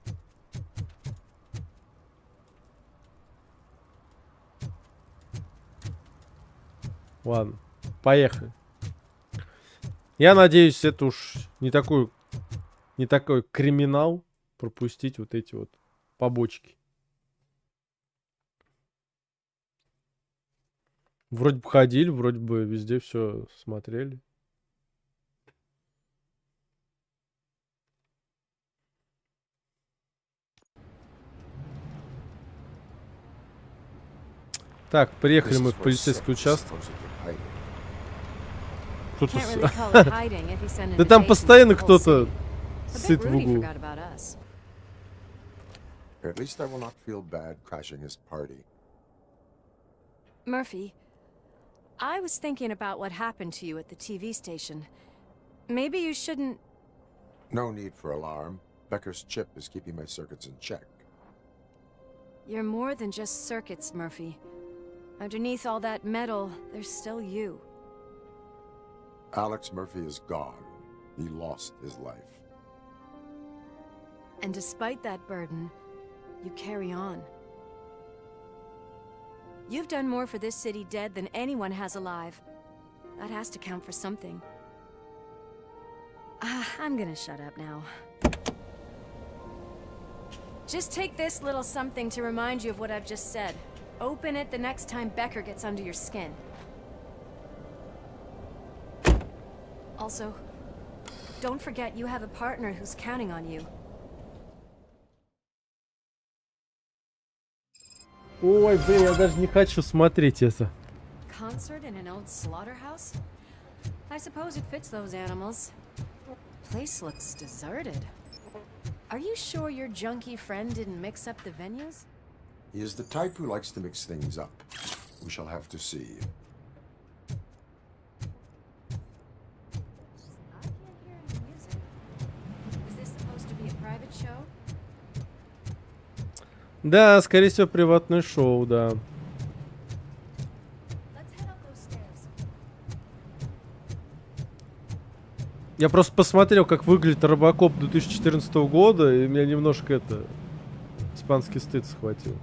Ладно, поехали. Я надеюсь, это уж не такой криминал пропустить вот эти вот побочки. Вроде бы ходили, вроде бы везде все смотрели. Так, приехали мы в полицейский участок. Кто-то да там постоянно кто-то сыт в углу. At least I will not feel bad crashing his party. Murphy, I was thinking about what happened to you at the TV station. Maybe you shouldn't... No need for alarm. Becker's chip is keeping my circuits in check. You're more than just circuits, Murphy. Underneath all that metal, there's still you. Alex Murphy is gone. He lost his life. And despite that burden, you carry on. You've done more for this city dead than anyone has alive. That has to count for something. I'm gonna shut up now. Just take this little something to remind you of what I've just said. Open it the next time Becker gets under your skin. Also, don't forget you have a partner who's counting on you. Ой, блин, я даже не хочу смотреть это. Concert in an old slaughterhouse? I suppose it fits those animals. Place looks deserted. Are you sure your junkie friend didn't mix up the venues? He is the type who likes to mix things up. We shall have to see. I can't hear any music. Is this supposed to be a private show? Да, скорее всего, приватное шоу, да. Let's head up those stairs. Я просто посмотрел, как выглядит RoboCop 2014 года, и меня немножко это... Испанский стыд схватил.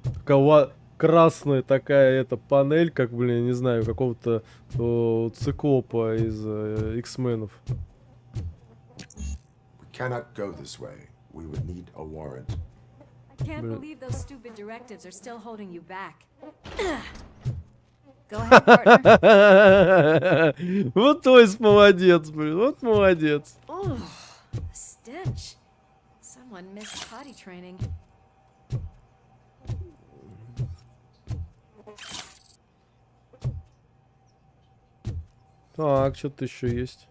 Такая красная такая эта панель, как, блин, я не знаю, какого-то циклопа из X-менов. We cannot go this way. We would need a warrant. I can't believe those stupid directives are still holding you back. Go ahead, partner. Вот Ойс молодец, блин, вот молодец. Ugh, the stench. Someone missed potty training. Так, что-то еще есть.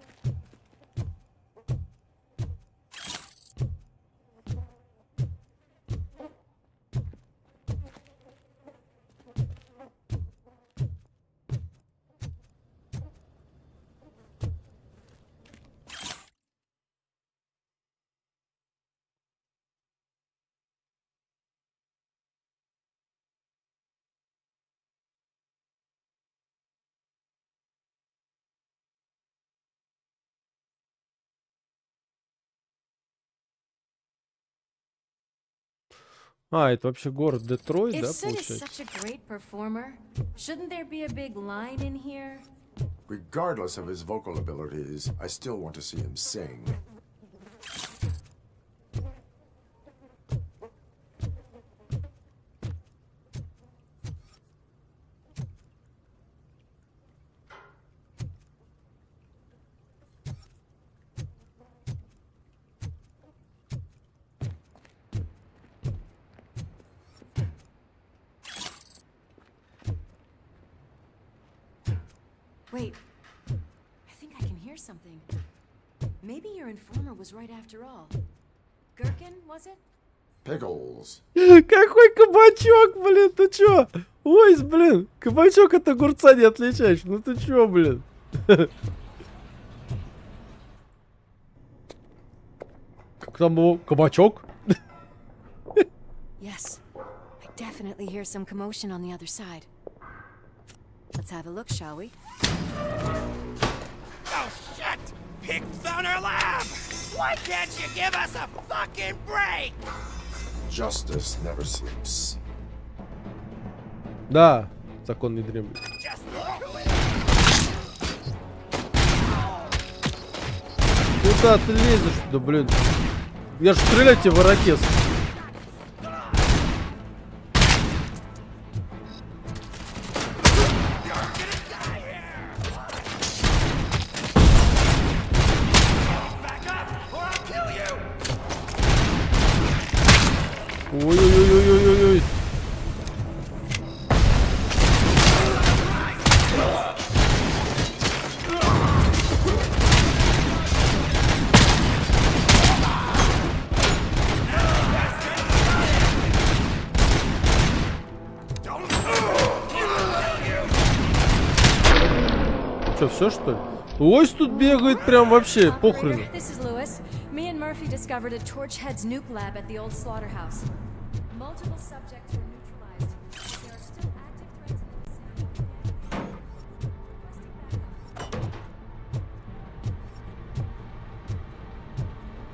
А, это вообще город Детройт, If да, Sid is получается? such a great performer, shouldn't there be a big line in here? Regardless of his vocal abilities, I still want to see him sing. Wait, I think I can hear something. Maybe your informer was right after all. Gherkin, was it? Pickles. Какой кабачок, блин, ты чё? Ой, блин, кабачок от огурца не отличаешь. Ну ты чё, блин? Как там его? Кабачок? Yes. I definitely hear some commotion on the other side. Let's have a look, shall we? Oh shit! Pigs on our lab! Why can't you give us a fucking break? Justice never sleeps. Да, закон не дремлет. Just look who it Куда ты лезешь? Да блин. Я ж стрелять тебе в ирокез. Ой-ой-ой-ой-ой-ой. Что, все что ли? Ось тут бегает прям вообще, похрену. This is Lewis. Me and Murphy discovered a Torchhead's nuke lab at the old slaughterhouse. Multiple subjects were neutralized. There are still active threats in the vicinity.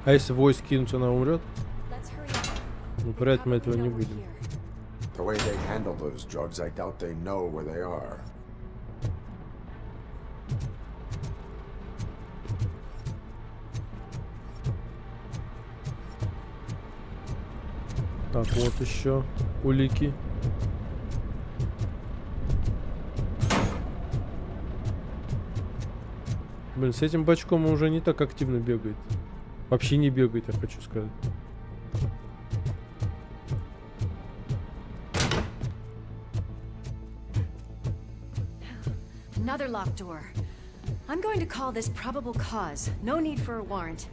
А если войс кинуть, она умрет? Let's hurry up. Ну, вряд мы этого Probably не know we're будем. here. The way they handle those drugs, I doubt they know where they are. Так, вот еще улики. Блин, с этим бачком он уже не так активно бегает. Вообще не бегает, я хочу сказать. Another locked door. I'm going to call this probable cause. No need for a warrant.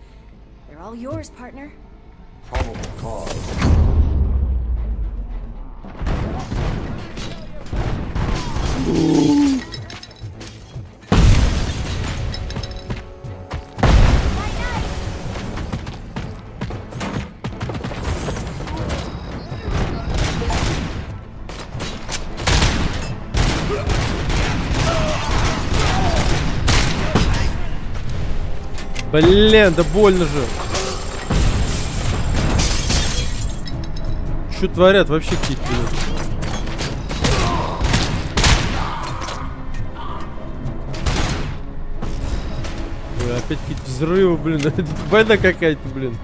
They're all yours, partner. Probable cause. Блин, да больно же. Что творят вообще какие-то? Ой, опять какие-то взрывы, блин. Это война какая-то, блин.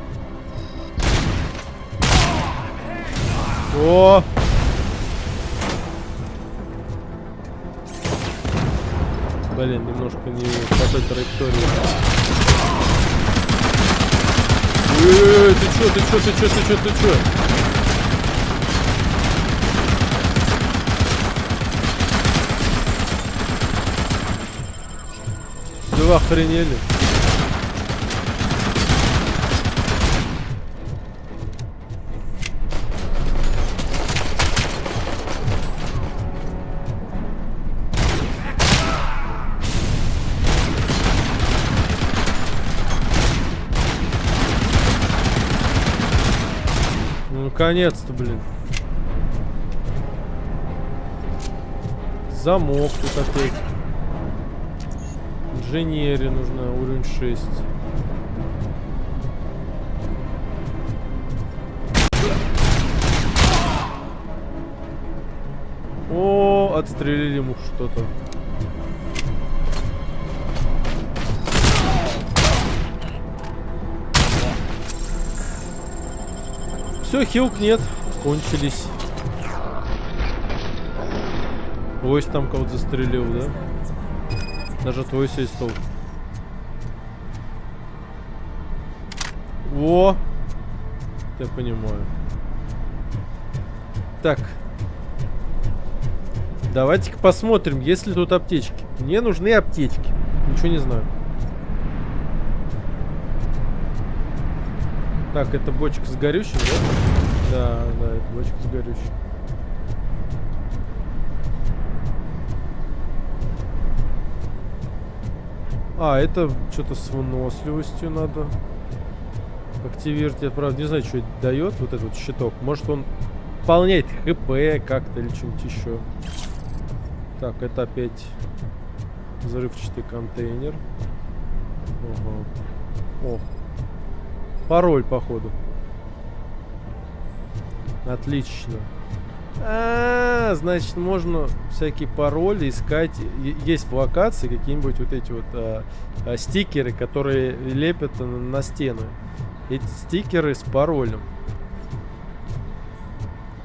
О! Блин, немножко не по той траектории. Эй, ты чё? Да вы охренели. Ну, наконец-то, блин. Замок тут опять. Инженерия нужна, уровень 6. О, отстрелили ему что-то. Все, хилк нет. Кончились. Ось там кого-то застрелил, да? Даже твой сей стол. О! Я понимаю. Так. Давайте-ка посмотрим, есть ли тут аптечки. Мне нужны аптечки. Ничего не знаю. Так, это бочка с горючим, да? Да, да, это бочка с горючим. А, это что-то с выносливостью надо активировать. Я, правда, не знаю, что это дает, вот этот щиток. Может, он пополняет ХП как-то или что-нибудь еще. Так, это опять взрывчатый контейнер. Ага. О, пароль, походу. Отлично. Значит, можно всякие пароли искать. Есть в локации какие-нибудь вот эти вот стикеры, которые лепят на стены. Эти стикеры с паролем.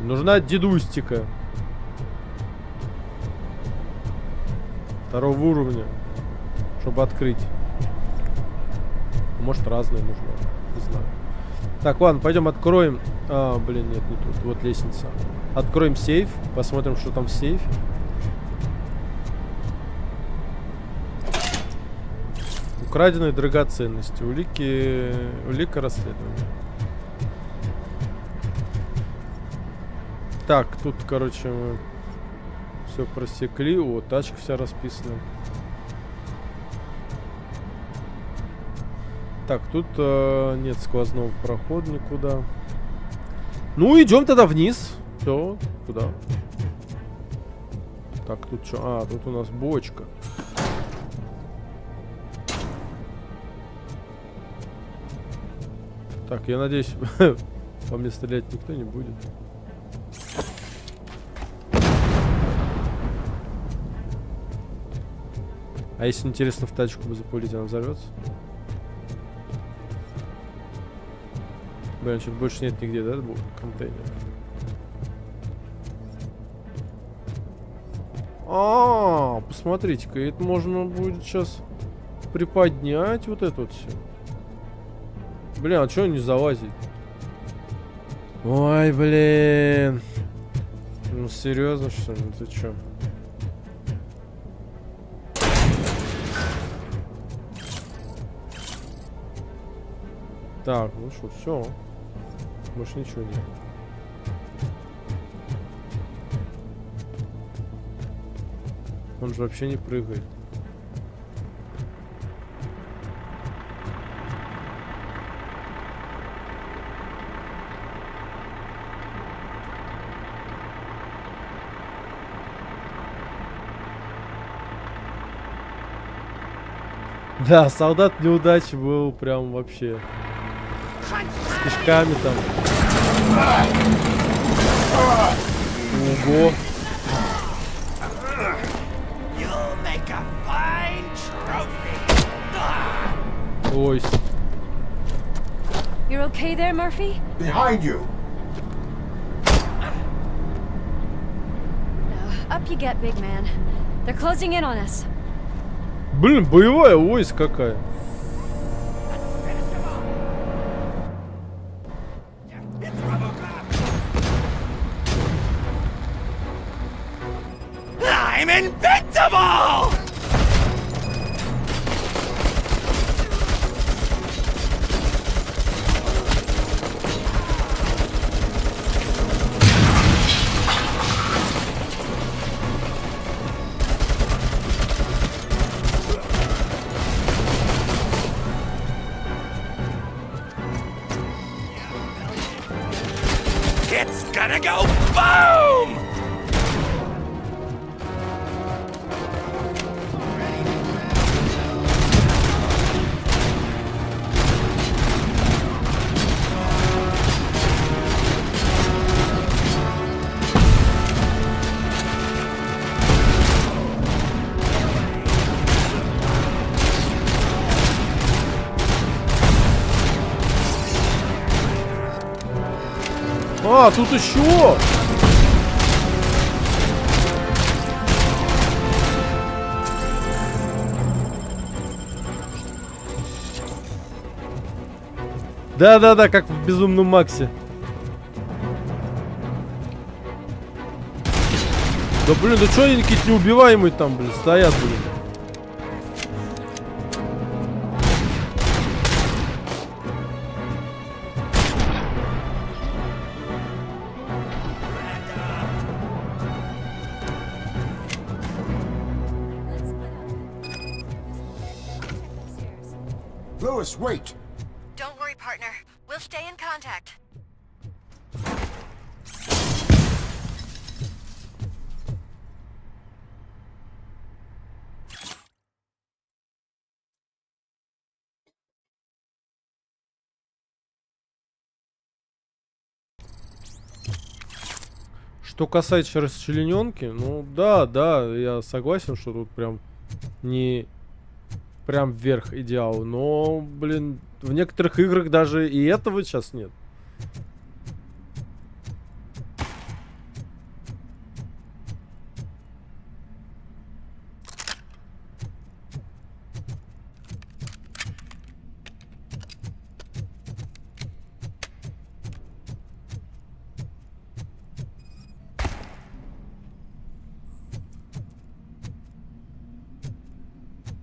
Нужна дедустика. 2-го уровня. Чтобы открыть. Может, разные нужно. Не знаю. Так, ладно, пойдем откроем. Блин, нет, не тут. Вот лестница. Откроем сейф. Посмотрим, что там в сейфе. Украденные драгоценности. Улика расследования. Так, тут, короче, мы все просекли. О, тачка вся расписана. Так, тут нет сквозного прохода никуда. Ну, идем тогда вниз. Все, куда? Так, тут что? А, тут у нас бочка. Так, я надеюсь, по мне стрелять никто не будет. А если, интересно, в тачку бы запулить, она взорвется? Блин, что-то больше нет нигде, да, контейнера? Посмотрите-ка, это можно будет сейчас приподнять вот это вот все. Блин, а что он не залазит? Ой, блин. Ну, серьезно, что ли? Ты что? Так, ну что, все. Больше ничего нет. Он же вообще не прыгает. Да, солдат неудачи был прям вообще с кишками там. Ого. Ой. You're okay there, Murphy? Behind you! Up you get, big man. They're closing in on us. Блин, боевая войс какая. I'm invincible! It's gonna go boom! А, тут еще! Да-да-да, как в Безумном Максе. Да блин, да что они какие-то неубиваемые там, блин, стоят, блин. Lewis, wait! Don't worry, partner. We'll stay in contact. Что касается расчлененки, ну да, я согласен, что тут прям не прям вверх идеал, но, блин, в некоторых играх даже и этого сейчас нет.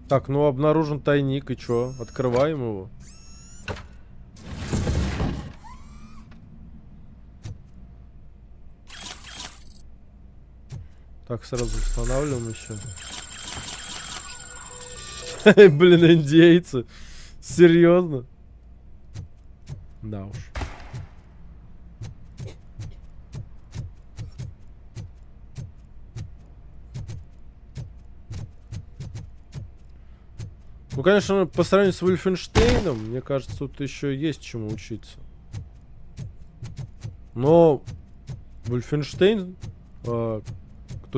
Так, ну обнаружен тайник, и чё? Открываем его. Так, сразу устанавливаем еще. Блин, индейцы. Серьезно? Да уж. Ну, конечно, по сравнению с Вольфенштейном, мне кажется, тут еще есть чему учиться. Но Вольфенштейн кто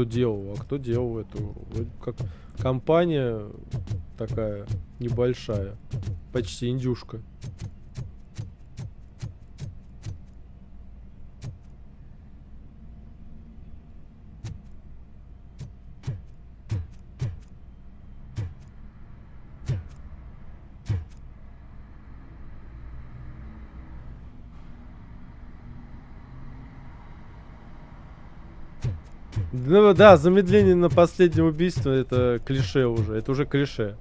делал? А кто делал эту? Вроде как компания такая небольшая. Почти индюшка. Ну да, замедление на последнее убийство — это клише уже. Это уже клише.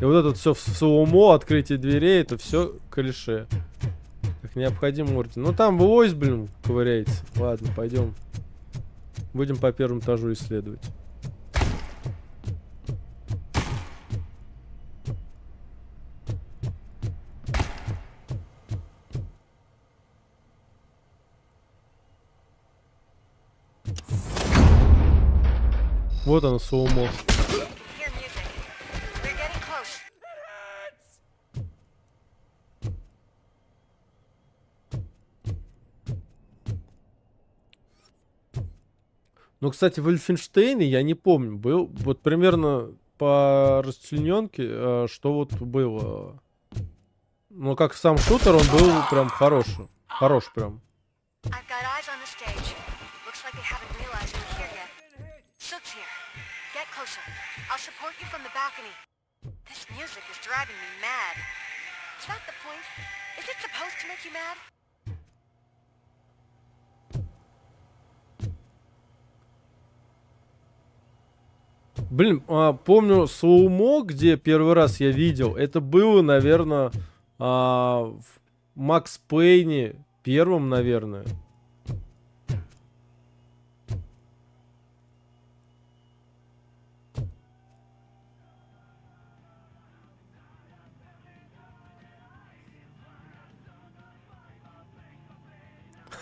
И вот это вот все в слоумо, открытие дверей, это все клише. Как необходим орден. Ну там Лойс, блин, ковыряется. Ладно, пойдем. Будем по первому этажу исследовать. Вот оно, слоумо. Ну, кстати, в Вольфенштейне, я не помню, был вот примерно по расчлененке, что вот было. Ну, как сам шутер, он был прям хороший. Хорош прям. Блин, помню слоумо, где первый раз я видел, это было, наверное, в Макс Пейне первом, наверное.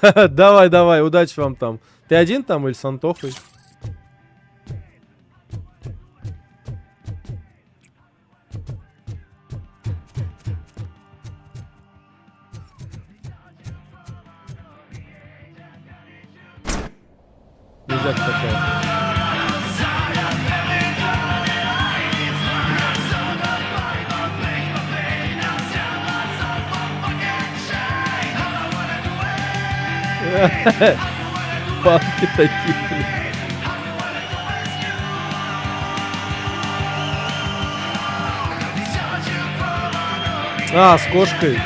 Давай, давай, удачи вам там. Ты один там или с Антохой? Нельзя такая. Банки такие, блин. А, с кошкой.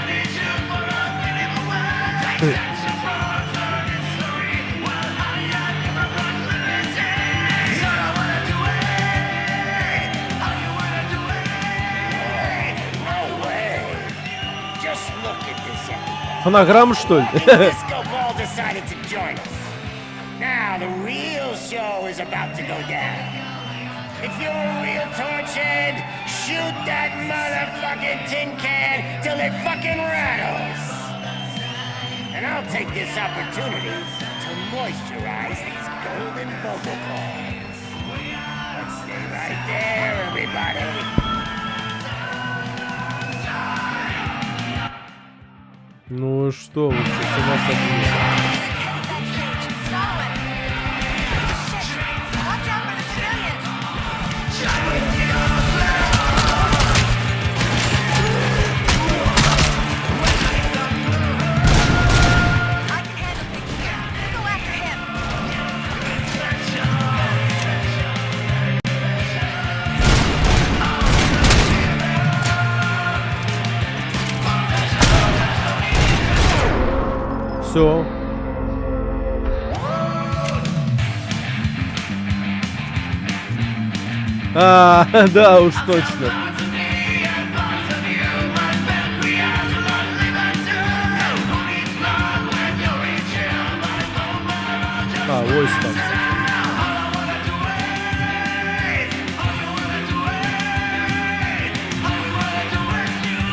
Фонограмма, что ли? Disco Ball decided to join us. Now the real show is about to go down. If you're a real torchhead, shoot that motherfucking tin can till it fucking rattles. And I'll take this opportunity to moisturize these golden vocal cords. Let's stay right there, everybody. Ну что, вы что, с ума сошли? Все. А, да, уж точно. А, войс там.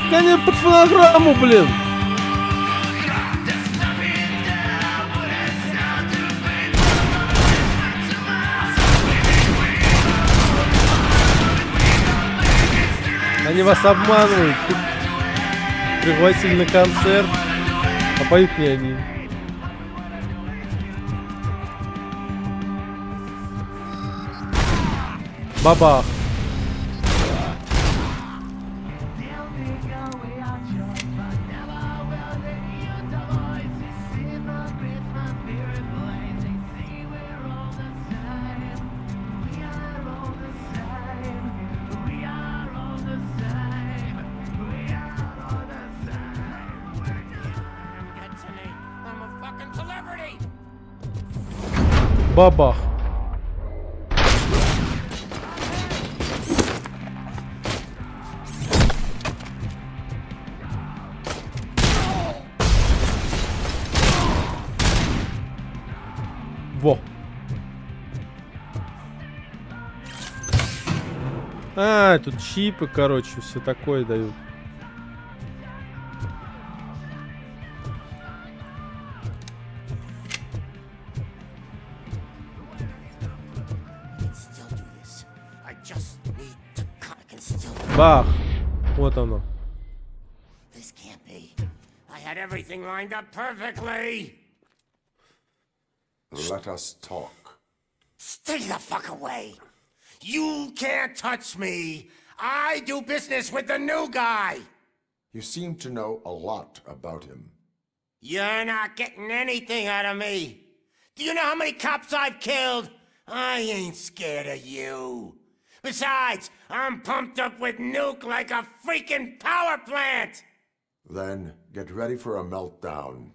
Да не под фонограмму, блин. Они вас обманывают. Тут пригласили на концерт, а поют не они. Бабах. Бабах. Во. А, тут чипы, короче, все такое дают. Бах! Вот оно. This can't be. I had everything lined up perfectly. Let us talk. Stay the fuck away. You can't touch me. I do business with the new guy. You seem to know a lot about him. You're not getting anything out of me. Do you know how many cops I've killed? I ain't scared of you. Besides, I'm pumped up with nuke like a freaking power plant! Then get ready for a meltdown.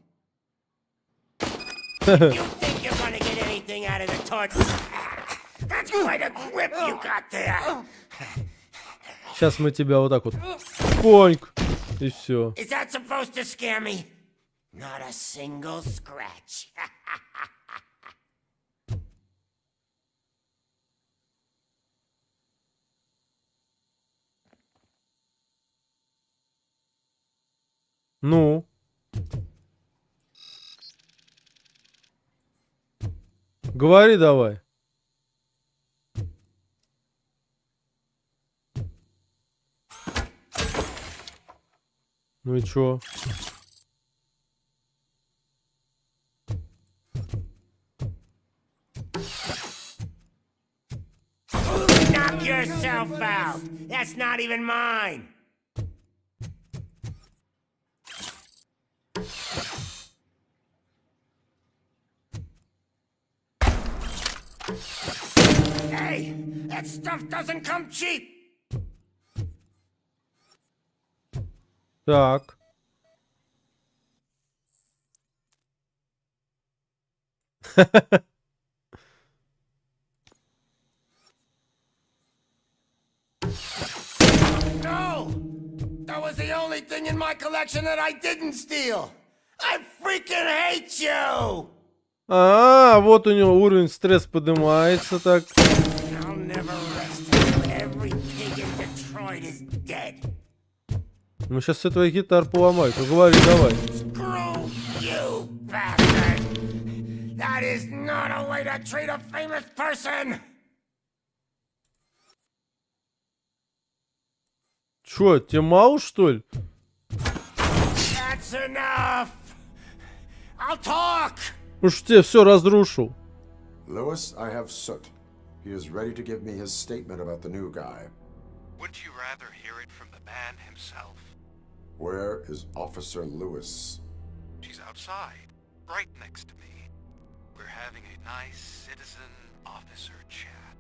If you think you're gonna get anything out of the torch, that's quite a grip you got there. Сейчас мы тебя вот так вот. Поньк. И все. Is that supposed to scare me? Not a single scratch. Ну. Говори давай. Ну и чё? Knock yourself out. That's not even mine. Hey, that stuff doesn't come cheap. Так. No! That was the only thing in my collection that I didn't steal. I freaking hate you! Вот у него уровень стресс поднимается, так. I'll never rest until every pig in Detroit is dead. Ну сейчас с этого гитар поломай. Ну говори, давай. Screw you, bastard! That is not a way to treat a famous person! Чё, тебе мало, что ли? That's enough! I'll talk! Уж тебе все разрушил. Lewis, I have Soot. He is ready to give me his statement about the new guy. Wouldn't you rather hear it from the man himself? Where is Officer Lewis? She's outside, right next to me. We're having a nice citizen-officer chat.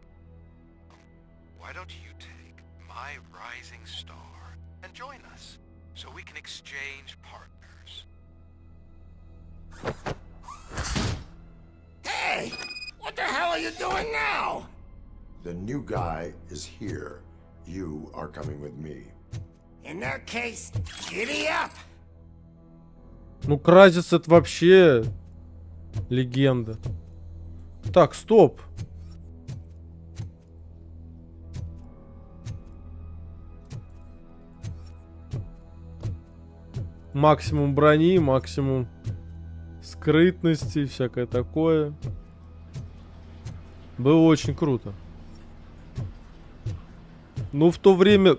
Why don't you take my rising star and join us, so we can exchange partners? Hey! What the hell are you doing now? The new guy is here. You are coming with me. In that case, giddy up! Ну, Кразец это вообще легенда. Так, стоп. Максимум брони, максимум скрытности, всякое такое. Было очень круто. Ну, в то время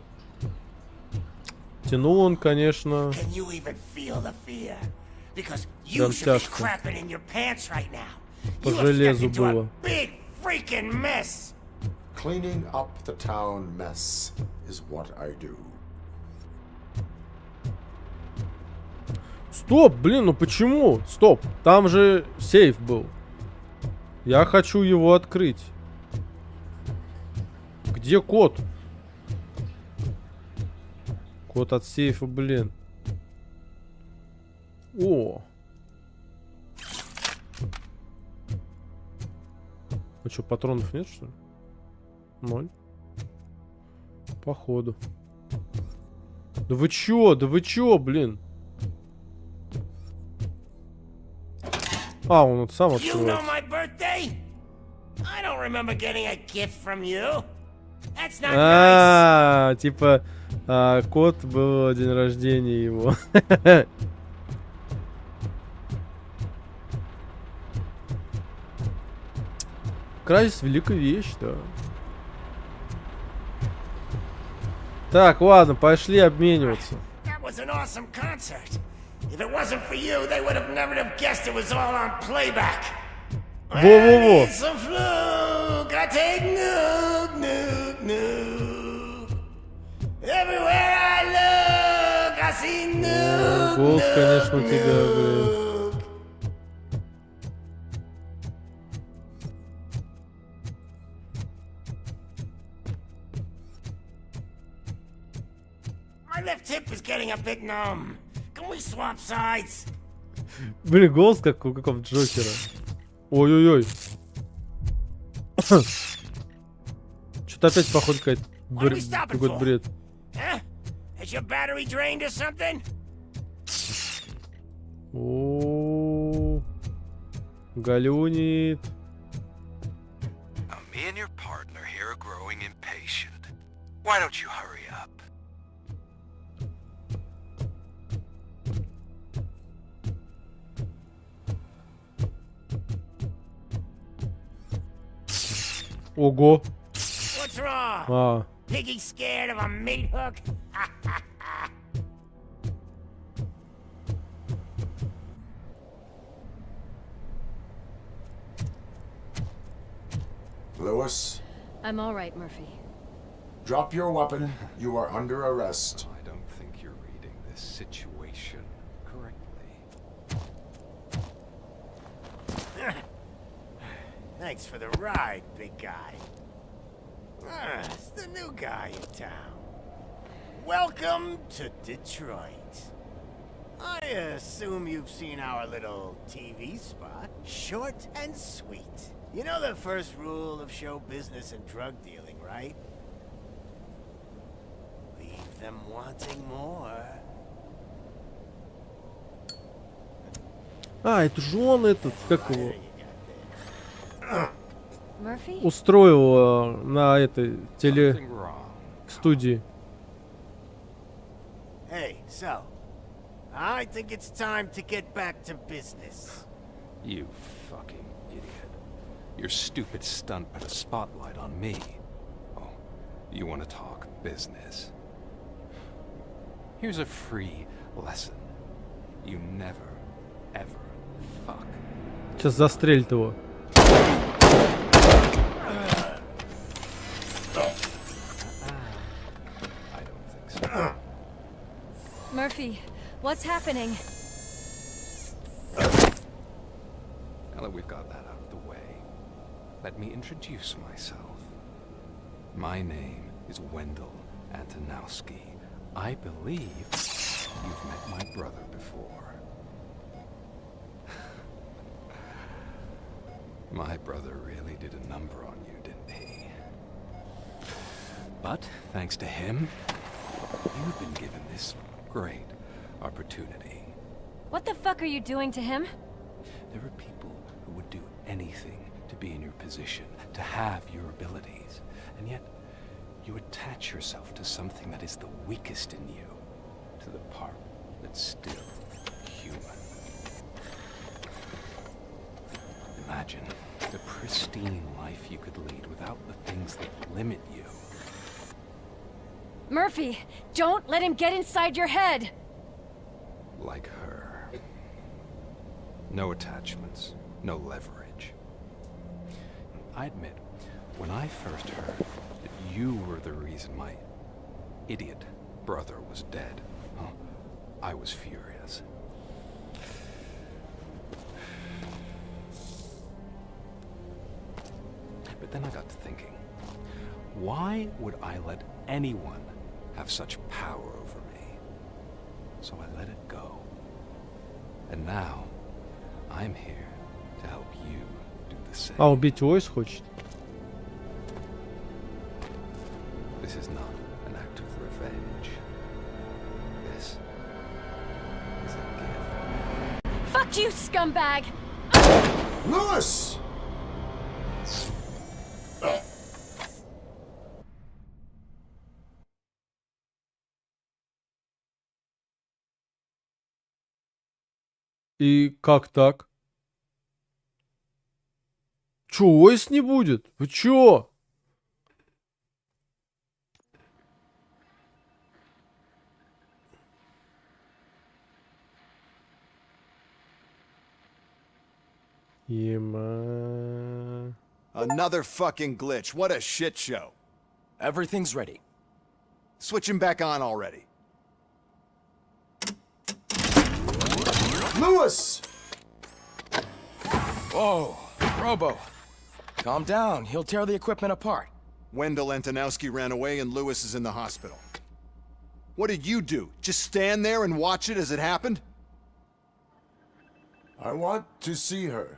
тянул он, конечно, прям тяжко. По железу было. Cleaning up the town mess is what I do. Стоп, блин, ну почему? Стоп, там же сейф был. Я хочу его открыть. Где код? Код от сейфа, блин. О! А что, патронов нет, что ли? 0. Походу. Да вы чё, блин? А, он вот сам открывается. Типа, кот был день рождения его. Кразец — великая вещь, да. Так, ладно, пошли обмениваться. If it wasn't for you, they would have never have guessed it was all on playback. Во-во-во. It's a fluke. I take nuke. Everywhere I look, I see nuke. Голос, конечно, у тебя, блин. My left hip is getting a bit numb. Can we swap sides? Блин, голос как у какого-то Джокера. Ой-ой-ой. Что-то опять, походу, какой-то бред. Is your battery drained or something? О, галюнит. Me and your partner here are growing impatient. Why don't you hurry up? Ого. What's wrong? Piggy scared of a meat hook? Lewis? I'm all right, Murphy. Drop your weapon. You are under arrest. I don't think you're reading this situation correctly. Thanks for the ride, big guy. It's the new guy in town. Welcome to Detroit. I assume you've seen our little TV spot. Short and sweet. You know the first rule of show business and drug dealing, right? Leave them wanting more. А, это же он этот, как его, Murphy? устроил на этой телестудии. Hey, so, I think it's time to get back to business. You fucking idiot. Your stupid stunt put a spotlight on me. Oh, you want to talk business? Here's a free lesson. You never, ever fuck. Сейчас застрелит его. I don't think so. Murphy, what's happening? Now that we've got that out of the way, let me introduce myself. My name is Wendell Antonowski. I believe you've met my brother before. My brother really did a number on you, didn't he? But thanks to him, you've been given this great opportunity. What the fuck are you doing to him? There are people who would do anything to be in your position, to have your abilities, and yet you attach yourself to something that is the weakest in you, to the part that's still human. Imagine the pristine life you could lead without the things that limit you. Murphy, don't let him get inside your head! Like her. No attachments, no leverage. I admit, when I first heard that you were the reason my idiot brother was dead, I was furious. But then I got to thinking, why would I let anyone have such power over me? So I let it go. And now, I'm here to help you do the same. А, убить Войс хочет. This is not an act of revenge. This is a gift. Fuck you, scumbag! Lewis! И как так? Чё, Войс не будет? Вы чё? Ема. Another fucking glitch. What a shit show. Everything's ready. Switch him back on already. Lewis! Whoa, Robo. Calm down. He'll tear the equipment apart. Wendell Antonowski ran away and Lewis is in the hospital. What did you do? Just stand there and watch it as it happened? I want to see her.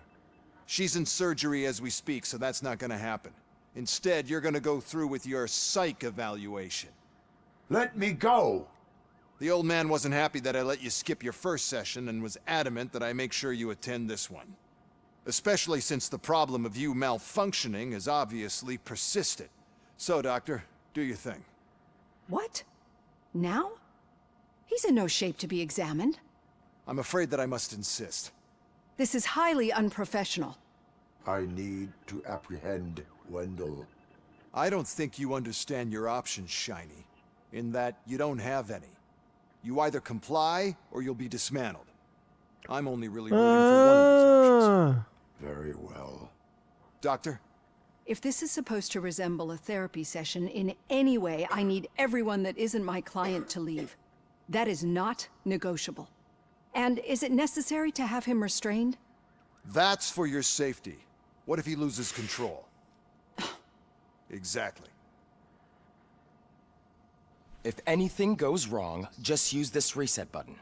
She's in surgery as we speak, so that's not gonna happen. Instead, you're gonna go through with your psych evaluation. Let me go! The old man wasn't happy that I let you skip your first session and was adamant that I make sure you attend this one. Especially since the problem of you malfunctioning is obviously persistent. So, Doctor, do your thing. What? Now? He's in no shape to be examined. I'm afraid that I must insist. This is highly unprofessional. I need to apprehend Wendell. I don't think you understand your options, Shiny, in that you don't have any. You either comply or you'll be dismantled. I'm only really rooting for one of these options. Very well. Doctor? If this is supposed to resemble a therapy session in any way, I need everyone that isn't my client to leave. That is not negotiable. And is it necessary to have him restrained? That's for your safety. What if he loses control? Exactly. If anything goes wrong, just use this reset button.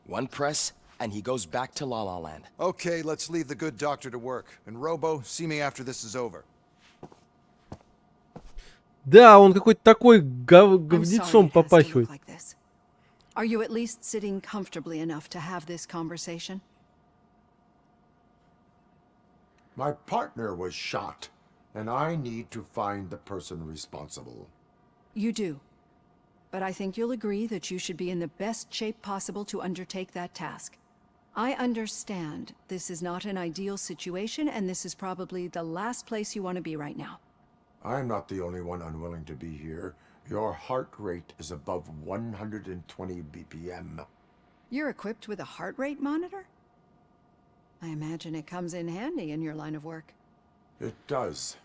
One press, and he goes back to La La Land. Okay, let's leave the good doctor to work. And Robo, see me after this is over. Да, он какой-то такой I'm говнецом sorry it has to look попахивает. like this. Are you at least sitting comfortably enough to have this conversation? My partner was shot, and I need to find the person responsible. You do. But I think you'll agree that you should be in the best shape possible to undertake that task. I understand this is not an ideal situation, and this is probably the last place you want to be right now. I'm not the only one unwilling to be here. Your heart rate is above 120 BPM. You're equipped with a heart rate monitor? I imagine it comes in handy in your line of work. It does.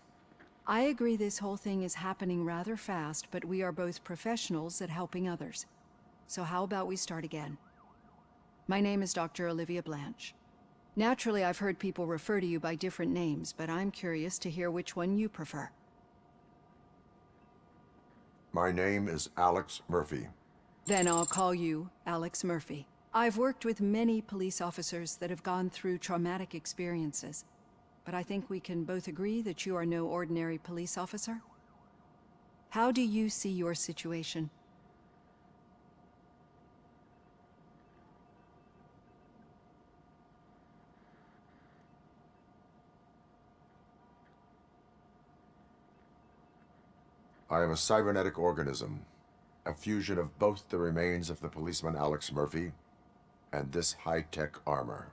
I agree this whole thing is happening rather fast, but we are both professionals at helping others. So how about we start again? My name is Dr. Olivia Blanche. Naturally, I've heard people refer to you by different names, but I'm curious to hear which one you prefer. My name is Alex Murphy. Then I'll call you Alex Murphy. I've worked with many police officers that have gone through traumatic experiences, but I think we can both agree that you are no ordinary police officer. How do you see your situation? I am a cybernetic organism, a fusion of both the remains of the policeman Alex Murphy and this high-tech armor.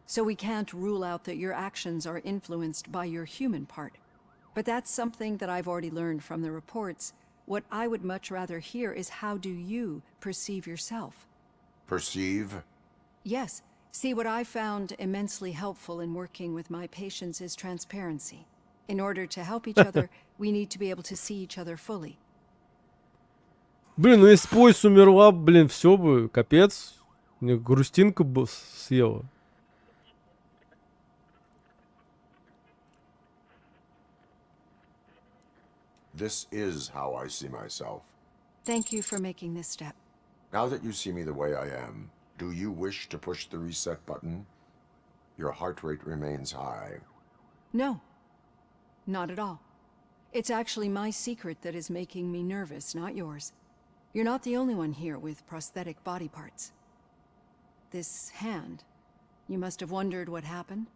So we can't rule out that your actions are influenced by your human part. But that's something that I've already learned from the reports. What I would much rather hear is how do you perceive yourself? Perceive? Yes. See, what I found immensely helpful in working with my patients is transparency. In order to help each other, we need to be able to see each other fully. Блин, ну если пояс умерла, блин, все бы, капец. Мне грустинка бы съела. This is how I see myself. Thank you for making this step. Now that you see me the way I am, do you wish to push the reset button? Your heart rate remains high. No, not at all. It's actually my secret that is making me nervous, not yours. You're not the only one here with prosthetic body parts. This hand, you must have wondered what happened.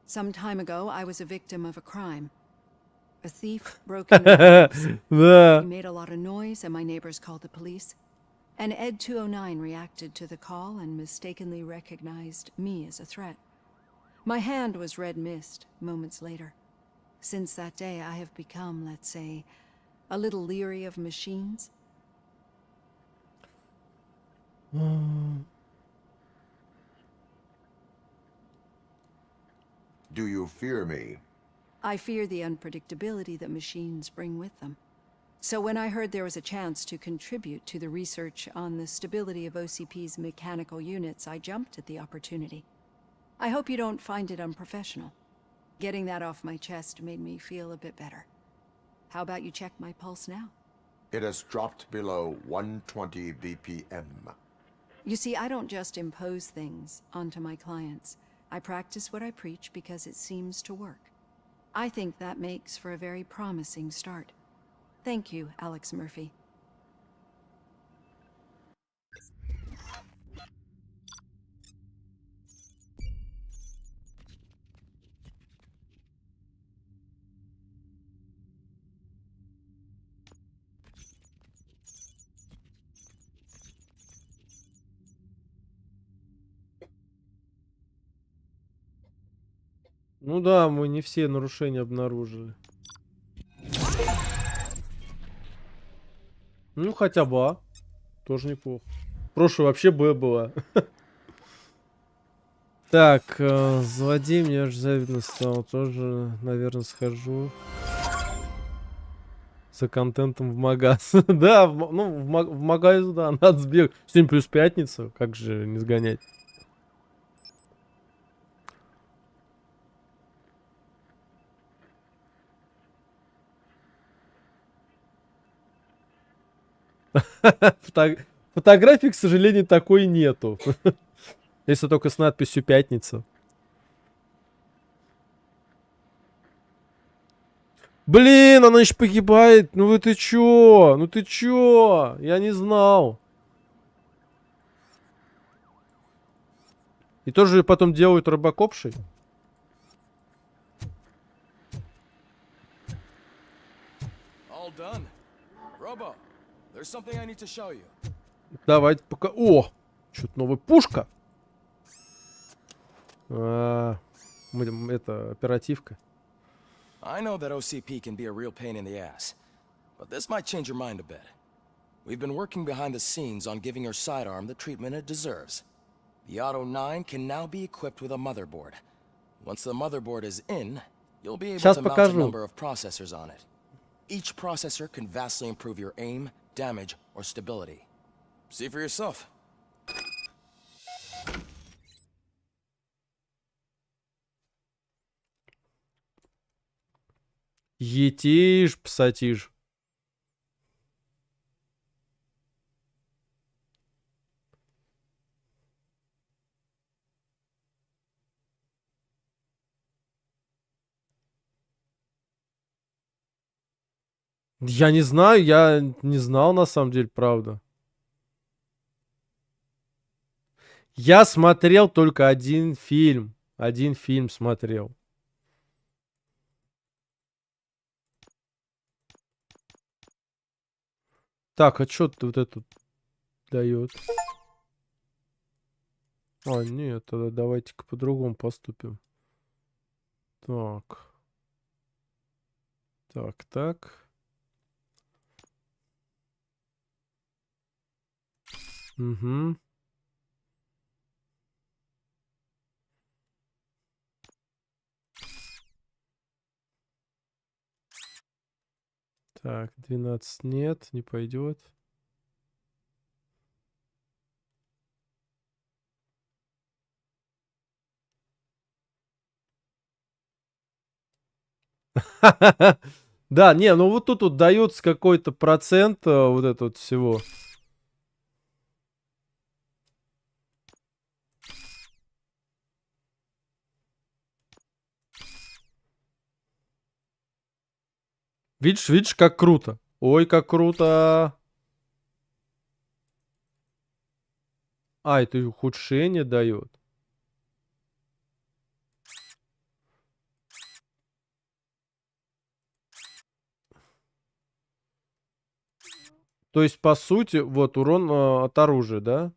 Some time ago, I was a victim of a crime. A thief broke into my house. He made a lot of noise, and my neighbors called the police. And Ed 209 reacted to the call and mistakenly recognized me as a threat. My hand was red mist moments later. Since that day, I have become, let's say, a little leery of machines. Do you fear me? I fear the unpredictability that machines bring with them. So when I heard there was a chance to contribute to the research on the stability of OCP's mechanical units, I jumped at the opportunity. I hope you don't find it unprofessional. Getting that off my chest made me feel a bit better. How about you check my pulse now? It has dropped below 120 BPM. You see, I don't just impose things onto my clients. I practice what I preach because it seems to work. I think that makes for a very promising start. Thank you, Alex Murphy. Ну да, мы не все нарушения обнаружили. Ну хотя бы А. Тоже неплохо. Прошлое вообще Б была. Так, злодей мне аж завидно стало. Тоже, наверное, схожу за контентом в магаз. Да, ну в магаз, да, надо сбегать. Сегодня плюс пятница, как же не сгонять. Фотографии, к сожалению, такой нету. Если только с надписью «Пятница». Блин, она еще погибает. Ну вы ты чё? Ну ты чё? Я не знал. И тоже потом делают робокопшей? All done. Robo, there's something I need to show you. Давайте пока... О! Что-то новая пушка. Это оперативка. I know that OCP can be a real pain in the ass, but this might change your mind a bit. We've been working behind the scenes on giving your sidearm the treatment it deserves. The Auto 9 can now be equipped with a motherboard. Once the motherboard is in, you'll be able Сейчас to mount покажу. a number of processors on it. Each processor can vastly improve your aim, damage, or stability. See for yourself. Етишь, псатишь. Я не знаю, я не знал на самом деле, правда. Я смотрел только один фильм. Один фильм смотрел. Так, а что вот это дает? А, нет, тогда давайте-ка по-другому поступим. Так. Так, так. Угу. Так, 12 нет, не пойдет. Да, не, ну вот тут вот дается какой-то процент вот это вот всего. Видишь, видишь, как круто. Ой, как круто. А, это и ухудшение дает. То есть, по сути, вот урон от оружия, да?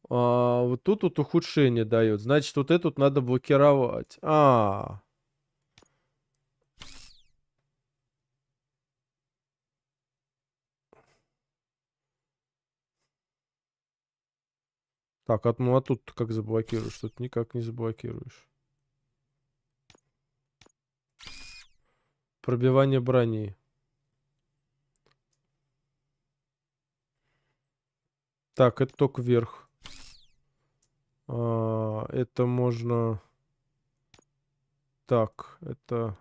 Вот тут вот ухудшение дает. Значит, вот это вот надо блокировать. Так, ну а тут как заблокируешь? Тут никак не заблокируешь. Пробивание брони. Так, это только вверх. Это можно... Так, это.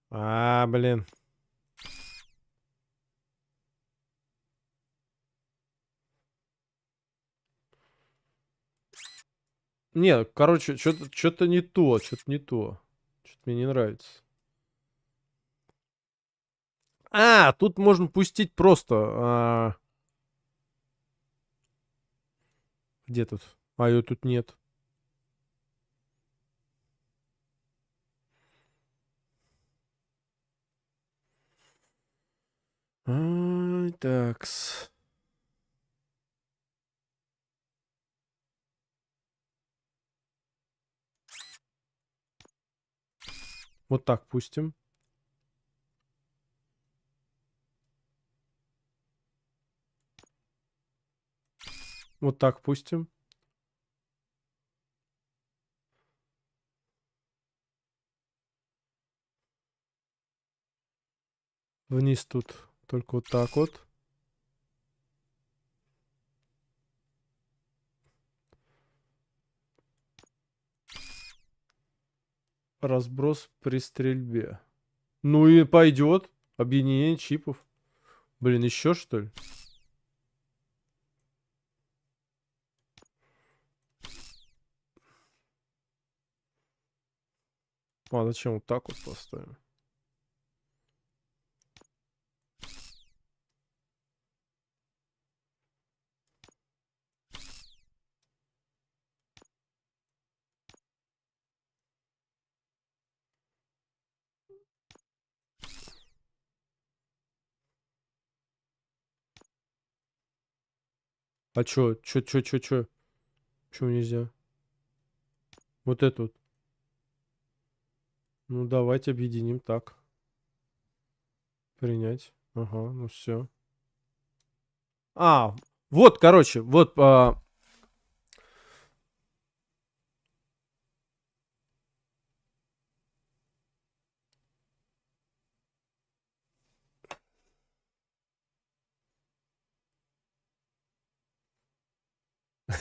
Блин. Не, короче, что-то не то, что-то не то. Что-то мне не нравится. Тут можно пустить просто. Где тут? Ее тут нет. Такс. Вот так пустим. Вот так пустим. Вниз тут только вот так вот. Разброс при стрельбе. Ну и пойдет. Объединение чипов. Блин, еще что ли? А зачем вот так вот поставим? А чё? Чё? Почему нельзя? Вот это вот. Ну, давайте объединим так. Принять. Ага, ну все. А, вот, короче, вот...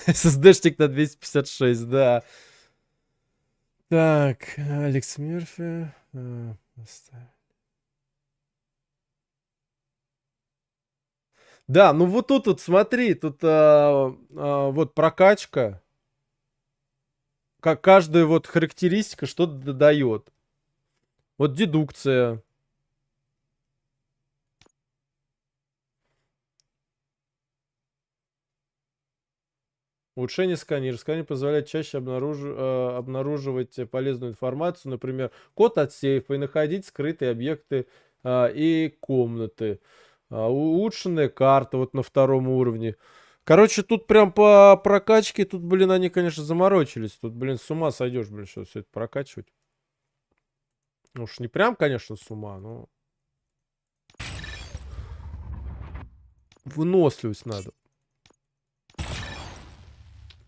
SSD-шник на 256, да. Так, Алекс Мерфи. Да, ну вот тут вот смотри, тут вот прокачка. Как каждая вот характеристика что-то дает. Вот дедукция. Улучшение сканера. Сканер позволяет чаще обнаруживать полезную информацию, например, код от сейфа и находить скрытые объекты и комнаты. Улучшенная карта вот на 2-м уровне. Короче, тут прям по прокачке, тут, блин, они, конечно, заморочились. Тут, блин, с ума сойдешь, блин, что все это прокачивать. Ну уж не прям, конечно, с ума, но... Выносливость надо.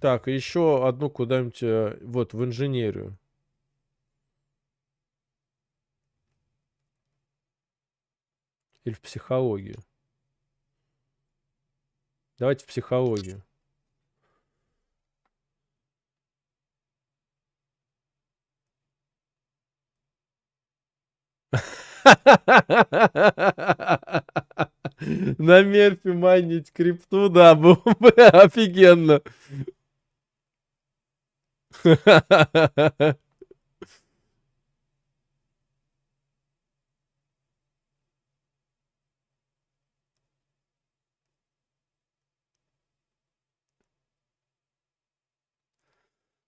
Так, еще одну куда-нибудь вот в инженерию. Или в психологию. Давайте в психологию. На мерфи майнить крипту, да, было бы офигенно.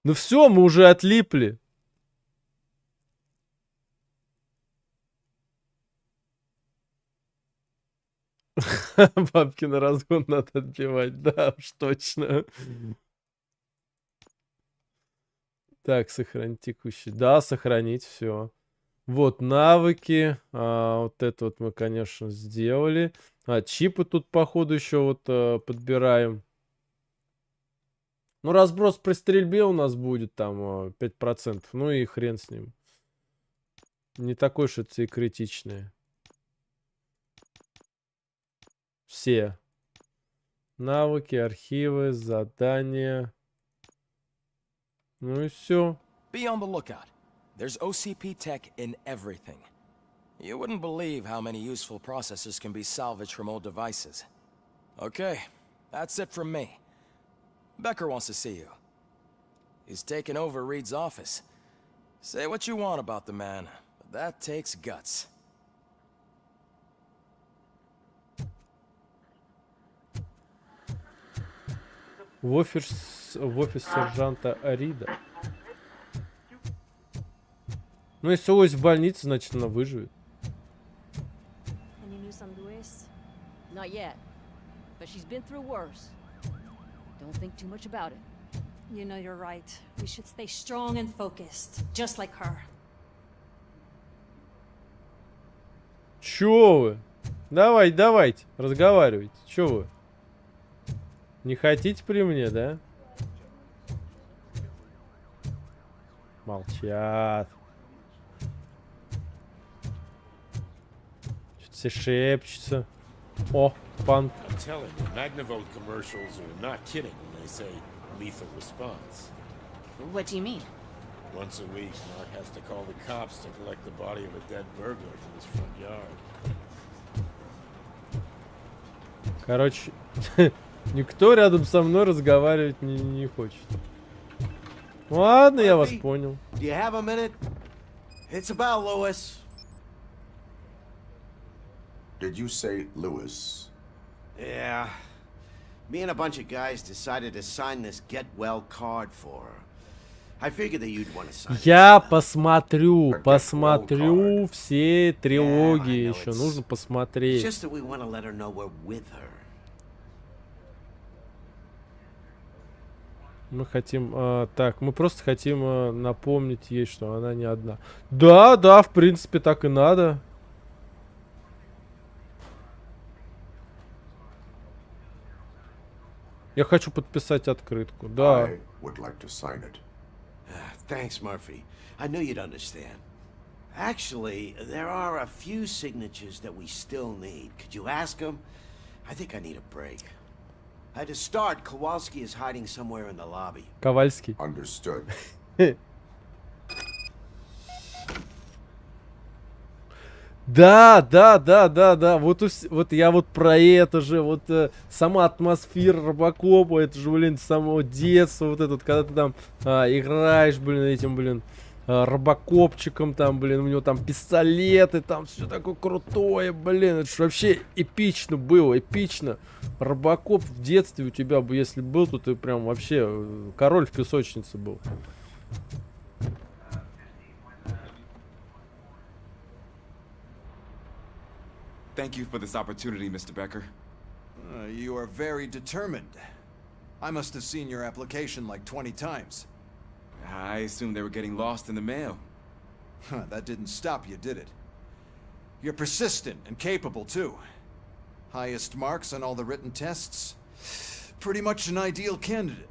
Ну все, мы уже отлипли. Бабки на разгон надо отбивать, да уж точно. Так, сохранить текущий. Да, сохранить, все. Вот навыки. Вот это вот мы, конечно, сделали. Чипы тут, походу, еще вот подбираем. Ну, разброс при стрельбе у нас будет там 5%. Ну и хрен с ним. Не такой уж это и критичный. Все. Навыки, архивы, задания. Ну и все. Be on the lookout. There's OCP tech in everything. You wouldn't believe how many useful processors can be salvaged from old devices. Okay, that's it from me. Becker wants to see you. He's taken over Reed's office. Say what you want about the man, but that takes guts. В офис сержанта Рида. Ну, если ось в больнице, значит, она выживет. Not yet, but she's been through worse. Don't think too much about it. You know, you're right. We should stay strong and focused, just like her. Чё вы? Давайте, разговаривайте. Чё вы? Не хотите при мне, да? Молчат. Что-то все шепчутся. О, пан. I'm telling you, Magnavolt commercials are not kidding when they say lethal response. What do you mean? Once a week, Mark has to call the cops to collect the body of a dead burglar from his front yard. Короче, никто рядом со мной разговаривать не хочет. Ладно, я вас понял. Do you have a minute? It's about Lewis. Did you say Lewis? Yeah. Me and a bunch of guys decided to sign this get well card for her. I figured that you'd want to sign it. Я посмотрю все трилогии, еще нужно It's посмотреть. just that we want to let her know we're with her. Мы хотим, так, мы просто хотим напомнить ей, что она не одна. Да, да, в принципе, так и надо. Я хочу подписать открытку, да. I would like to sign it. Thanks, Murphy. I knew you'd understand. Actually, there are a few signatures that we still need. Could you ask them? I think I need a break. To start, Kowalski is hiding somewhere in the lobby. Ковальский. Understood. Да, да, да, да, да. Вот, вот я вот про это же. Вот сама атмосфера робокопа. Это же, блин, с самого детства. Вот этот, когда ты там играешь, блин, этим, блин, робокопчиком там, блин. У него там пистолеты, там все такое крутое, блин. Это же вообще эпично было, эпично. Робокоп в детстве у тебя бы, если был, то ты прям вообще король в песочнице был. Thank you for this opportunity, Mr. Becker. You are very determined. I must have seen your application like 20 times. I assumed they were getting lost in the mail. That didn't stop you, did it? You're persistent and capable, too. Highest marks on all the written tests. Pretty much an ideal candidate.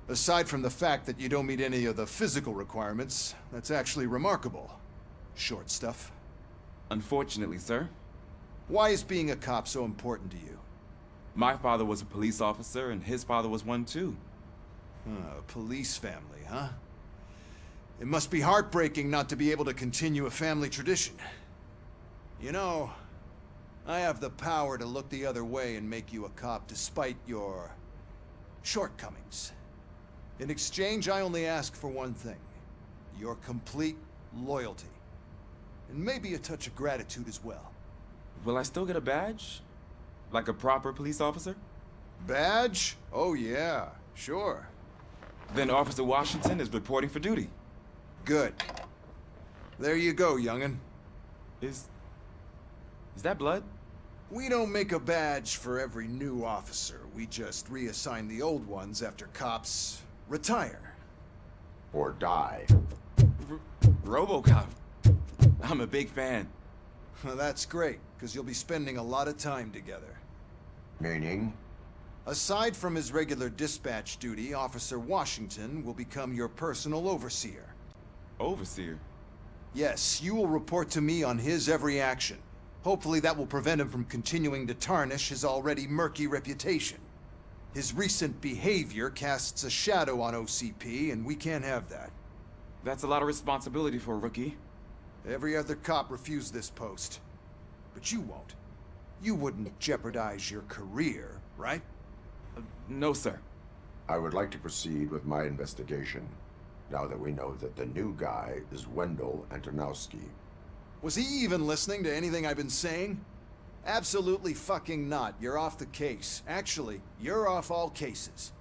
Aside from the fact that you don't meet any of the physical requirements, that's actually remarkable. Short stuff. Unfortunately, sir. Why is being a cop so important to you? My father was a police officer, and his father was one too. A police family, huh? It must be heartbreaking not to be able to continue a family tradition. You know, I have the power to look the other way and make you a cop despite your shortcomings. In exchange, I only ask for one thing. Your complete loyalty. And maybe a touch of gratitude as well. Will I still get a badge? Like a proper police officer? Badge? Oh yeah, sure. Then Officer Washington is reporting for duty. Good. There you go, young'un. Is that blood? We don't make a badge for every new officer. We just reassign the old ones after cops retire. Or die. RoboCop. I'm a big fan. Well, that's great, because you'll be spending a lot of time together. Meaning? Aside from his regular dispatch duty, Officer Washington will become your personal overseer. Overseer? Yes, you will report to me on his every action. Hopefully that will prevent him from continuing to tarnish his already murky reputation. His recent behavior casts a shadow on OCP, and we can't have that. That's a lot of responsibility for a rookie. Every other cop refused this post. But you won't. You wouldn't jeopardize your career, right? No, sir. I would like to proceed with my investigation, now that we know that the new guy is Wendell Antonowski. Was he even listening to anything I've been saying? Absolutely fucking not. You're off the case. Actually, you're off all cases.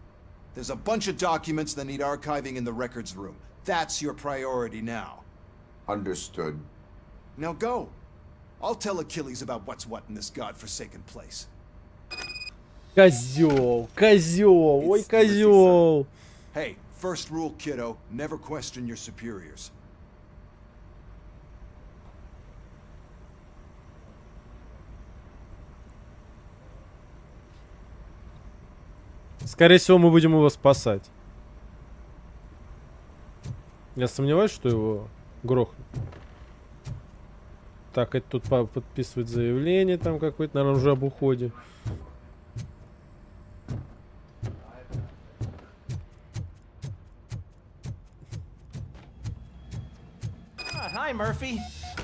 There's a bunch of documents that need archiving in the records room. That's your priority now. Understood. Now go. I'll tell Achilles about what's what in this godforsaken place. Козёл, козёл, ой, козёл. Hey, first rule, kiddo, never question your superiors. Скорее всего, мы будем его спасать. Я сомневаюсь, что его грохнут. Так, это тут подписывать заявление там какое-то, наверное, уже об уходе. Hi, Murphy.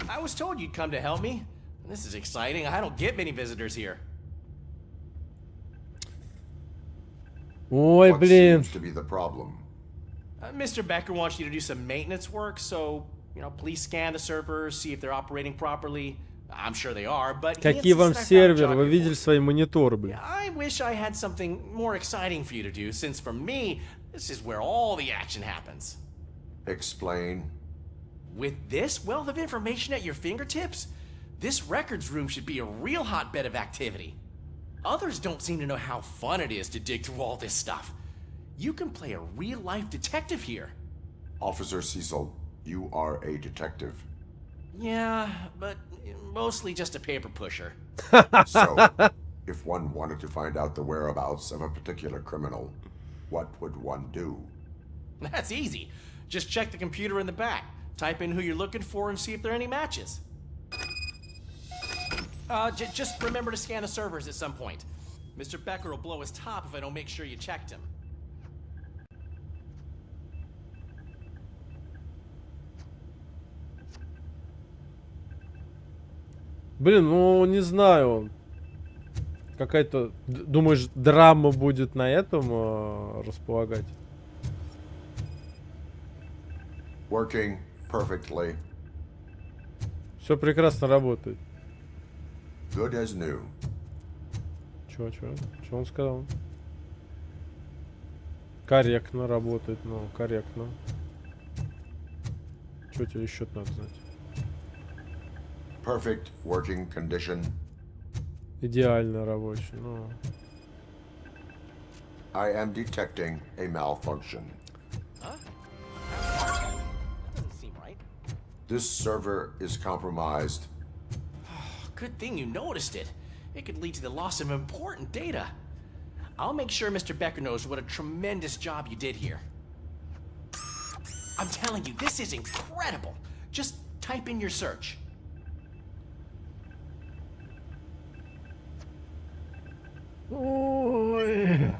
I was told you'd come to help me. This is exciting. I don't get many visitors here. Ой, What блин. seems to be the problem? Mr. Becker wants you to do some maintenance work, so, you know, please scan the servers, see if they're operating properly. I'm sure they are, but he Какие вам insists I found a серверы? job Вы here видели for свои мониторы, блин? you. I wish I had something more exciting for you to do, since for me, this is where all the action happens. Explain. With this wealth of information at your fingertips, this records room should be a real hotbed of activity. Others don't seem to know how fun it is to dig through all this stuff. You can play a real-life detective here. Officer Cecil, you are a detective. Yeah, but mostly just a paper pusher. So, if one wanted to find out the whereabouts of a particular criminal, what would one do? That's easy. Just check the computer in the back. Type in who you're looking for and see if there are any matches. Just remember to scan the servers at some point. Mr. Becker will blow his top if I don't make sure you checked him. Блин, ну не знаю. Какая-то, думаешь, драма будет на этом располагать? Working perfectly. Все прекрасно работает. Good as new. Чё он сказал? Корректно работает, ну, корректно. Что тебе еще надо знать? Perfect working condition. Идеально рабочий, ну. I am detecting a malfunction. Huh? That doesn't seem right. This server is compromised. Good thing you noticed it. It could lead to the loss of important data. I'll make sure Mr. Becker knows what a tremendous job you did here. I'm telling you, this is incredible. Just type in your search. Ой.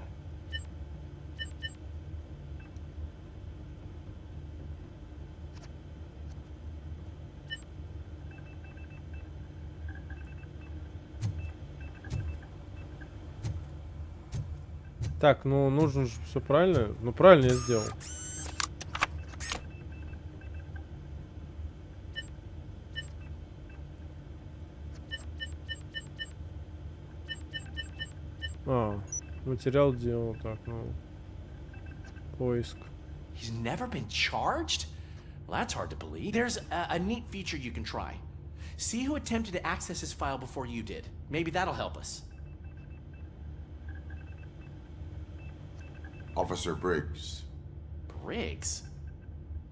Так, ну нужно же все правильно. Ну правильно я сделал. Материал делал, так, ну. Поиск. He's never been charged? Well, that's hard to believe. There's a neat feature you can try. See who attempted to access his file before you did. Maybe that'll help us. Officer Briggs. Briggs?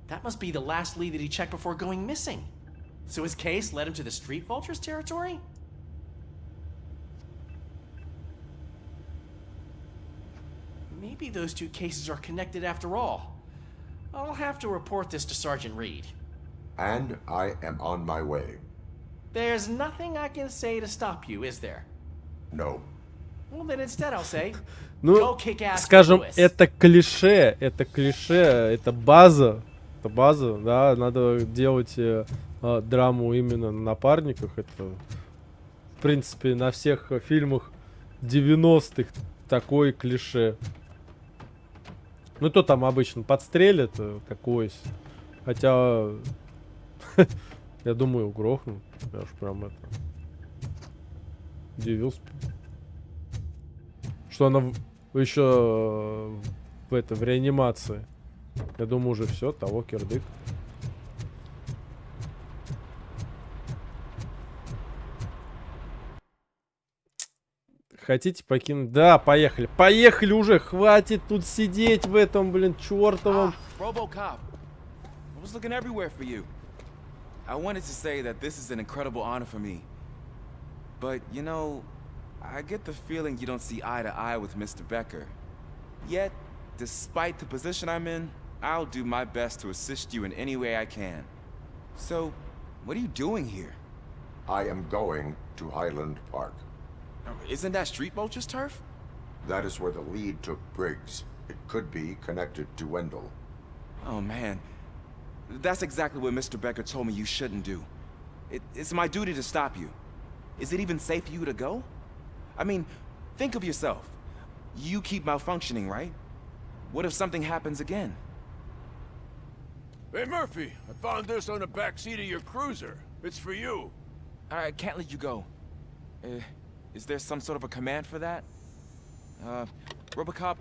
That must be the last lead that he checked before going missing. So his case led him to the Street Vultures territory? Maybe those two cases are connected after all. I'll have to report this to Sergeant Reed. And I am on my way. There's nothing I can say to stop you, is there? No. Well, then instead I'll say, Ну, go kick ass, скажем, Lewis. это клише, это база, да, надо делать драму именно на напарниках, это, в принципе, на всех фильмах 90-х такое клише. Ну, то там обычно подстрелят, какой-то, хотя, я думаю, грохнут, я уж прям это, удивился. Что она еще в реанимации. Я думаю, уже все, того кирдык. Хотите покинуть? Да, поехали. Поехали уже. Хватит тут сидеть в этом, блин, чертовом. RoboCop. I was looking everywhere for you. I wanted to say that this is an incredible honor for me. But, you know, I get the feeling you don't see eye to eye with Mr. Becker. Yet, despite the position I'm in, I'll do my best to assist you in any way I can. So, what are you doing here? I am going to Highland Park. Isn't that Street Vulture's turf? That is where the lead took Briggs. It could be connected to Wendell. Oh man, that's exactly what Mr. Becker told me you shouldn't do. It's my duty to stop you. Is it even safe for you to go? I mean, think of yourself. you keep malfunctioning, right? What if something happens again? Hey, Murphy, I found this on the back seat of your cruiser. It's for you. I can't let you go. Is there some sort of a command for that? RoboCop,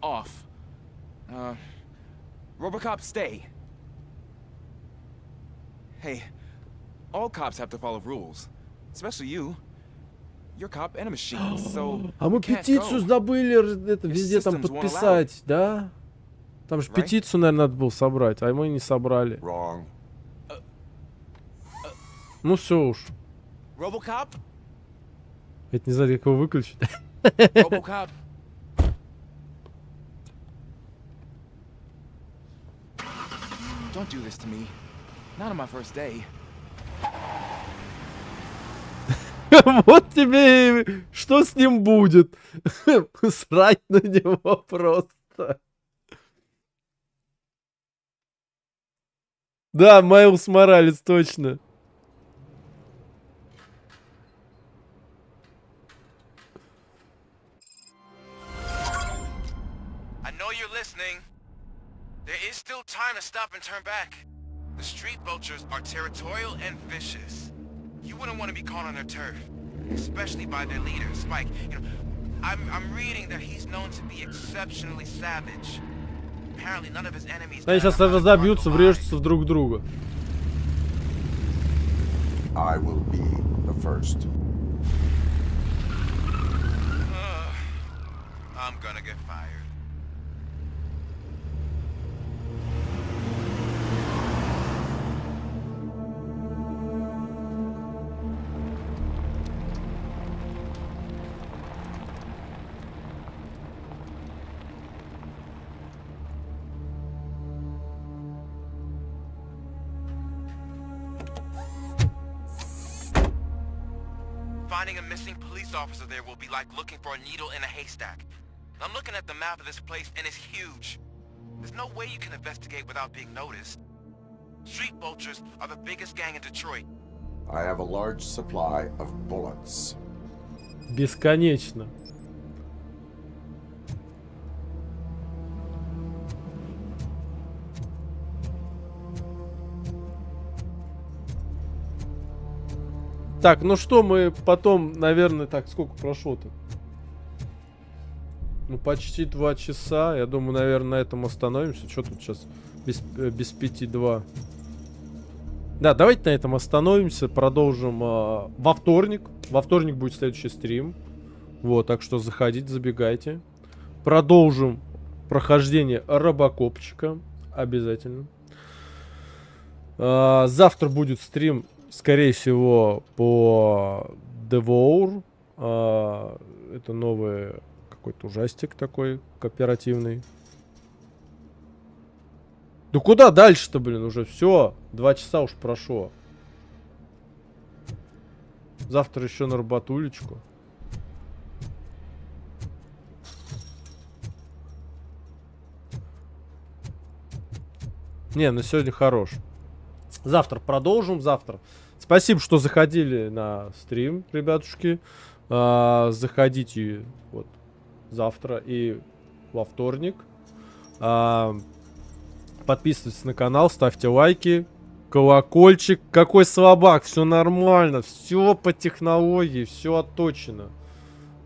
off. RoboCop, stay. Hey, all cops have to follow rules. Especially you. You're a cop and a machine, so А мы you can't петицию go. забыли это везде там systems won't allow подписать, да? Там же Right? петицию, наверное, надо было собрать, а мы не собрали. Wrong. Ну все уж. RoboCop? Это не знаю, как его выключить. RoboCop? Don't do this to me. Not on my first day. Вот тебе и что с ним будет. Срать на него просто. Да, Майлз Моралес, точно. I know you're listening. There is still time to stop and turn back. The street vultures are territorial and vicious. You wouldn't want to be caught on their turf, especially by their leader, Spike. You know, I'm reading that he's known to be exceptionally savage. Apparently none of his enemies. Они сейчас разобьются, врежутся в друг друга. I will be the first. I'm gonna get fired. Finding a missing police officer there will be like looking for a needle in a haystack. I'm looking at the map of this place and it's huge. There's no way you can investigate without being noticed. Street vultures are the biggest gang in Detroit. I have a large supply of bullets. Бесконечно. Так, ну что, мы потом, наверное, так, сколько прошло-то? Ну, почти 2 часа. Я думаю, наверное, на этом остановимся. Что тут сейчас? Без 5:02. Да, давайте на этом остановимся. Продолжим во вторник. Во вторник будет следующий стрим. Вот, так что заходите, забегайте. Продолжим прохождение робокопчика. Обязательно. Завтра будет стрим, скорее всего, по zeroR. Это новый какой-то ужастик такой, кооперативный. Да куда дальше-то, блин, уже все. 2 часа уж прошло. Завтра еще на работулечку. Не, на сегодня хорош. Завтра продолжим, завтра. Спасибо, что заходили на стрим, ребятушки. Заходите вот завтра и во вторник. Подписывайтесь на канал, ставьте лайки, колокольчик. Какой слабак, все нормально, все по технологии, все отточено.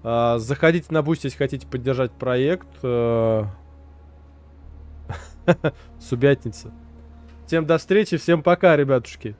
Заходите на Boost, если хотите поддержать проект. Субятница. Всем до встречи, всем пока, ребятушки.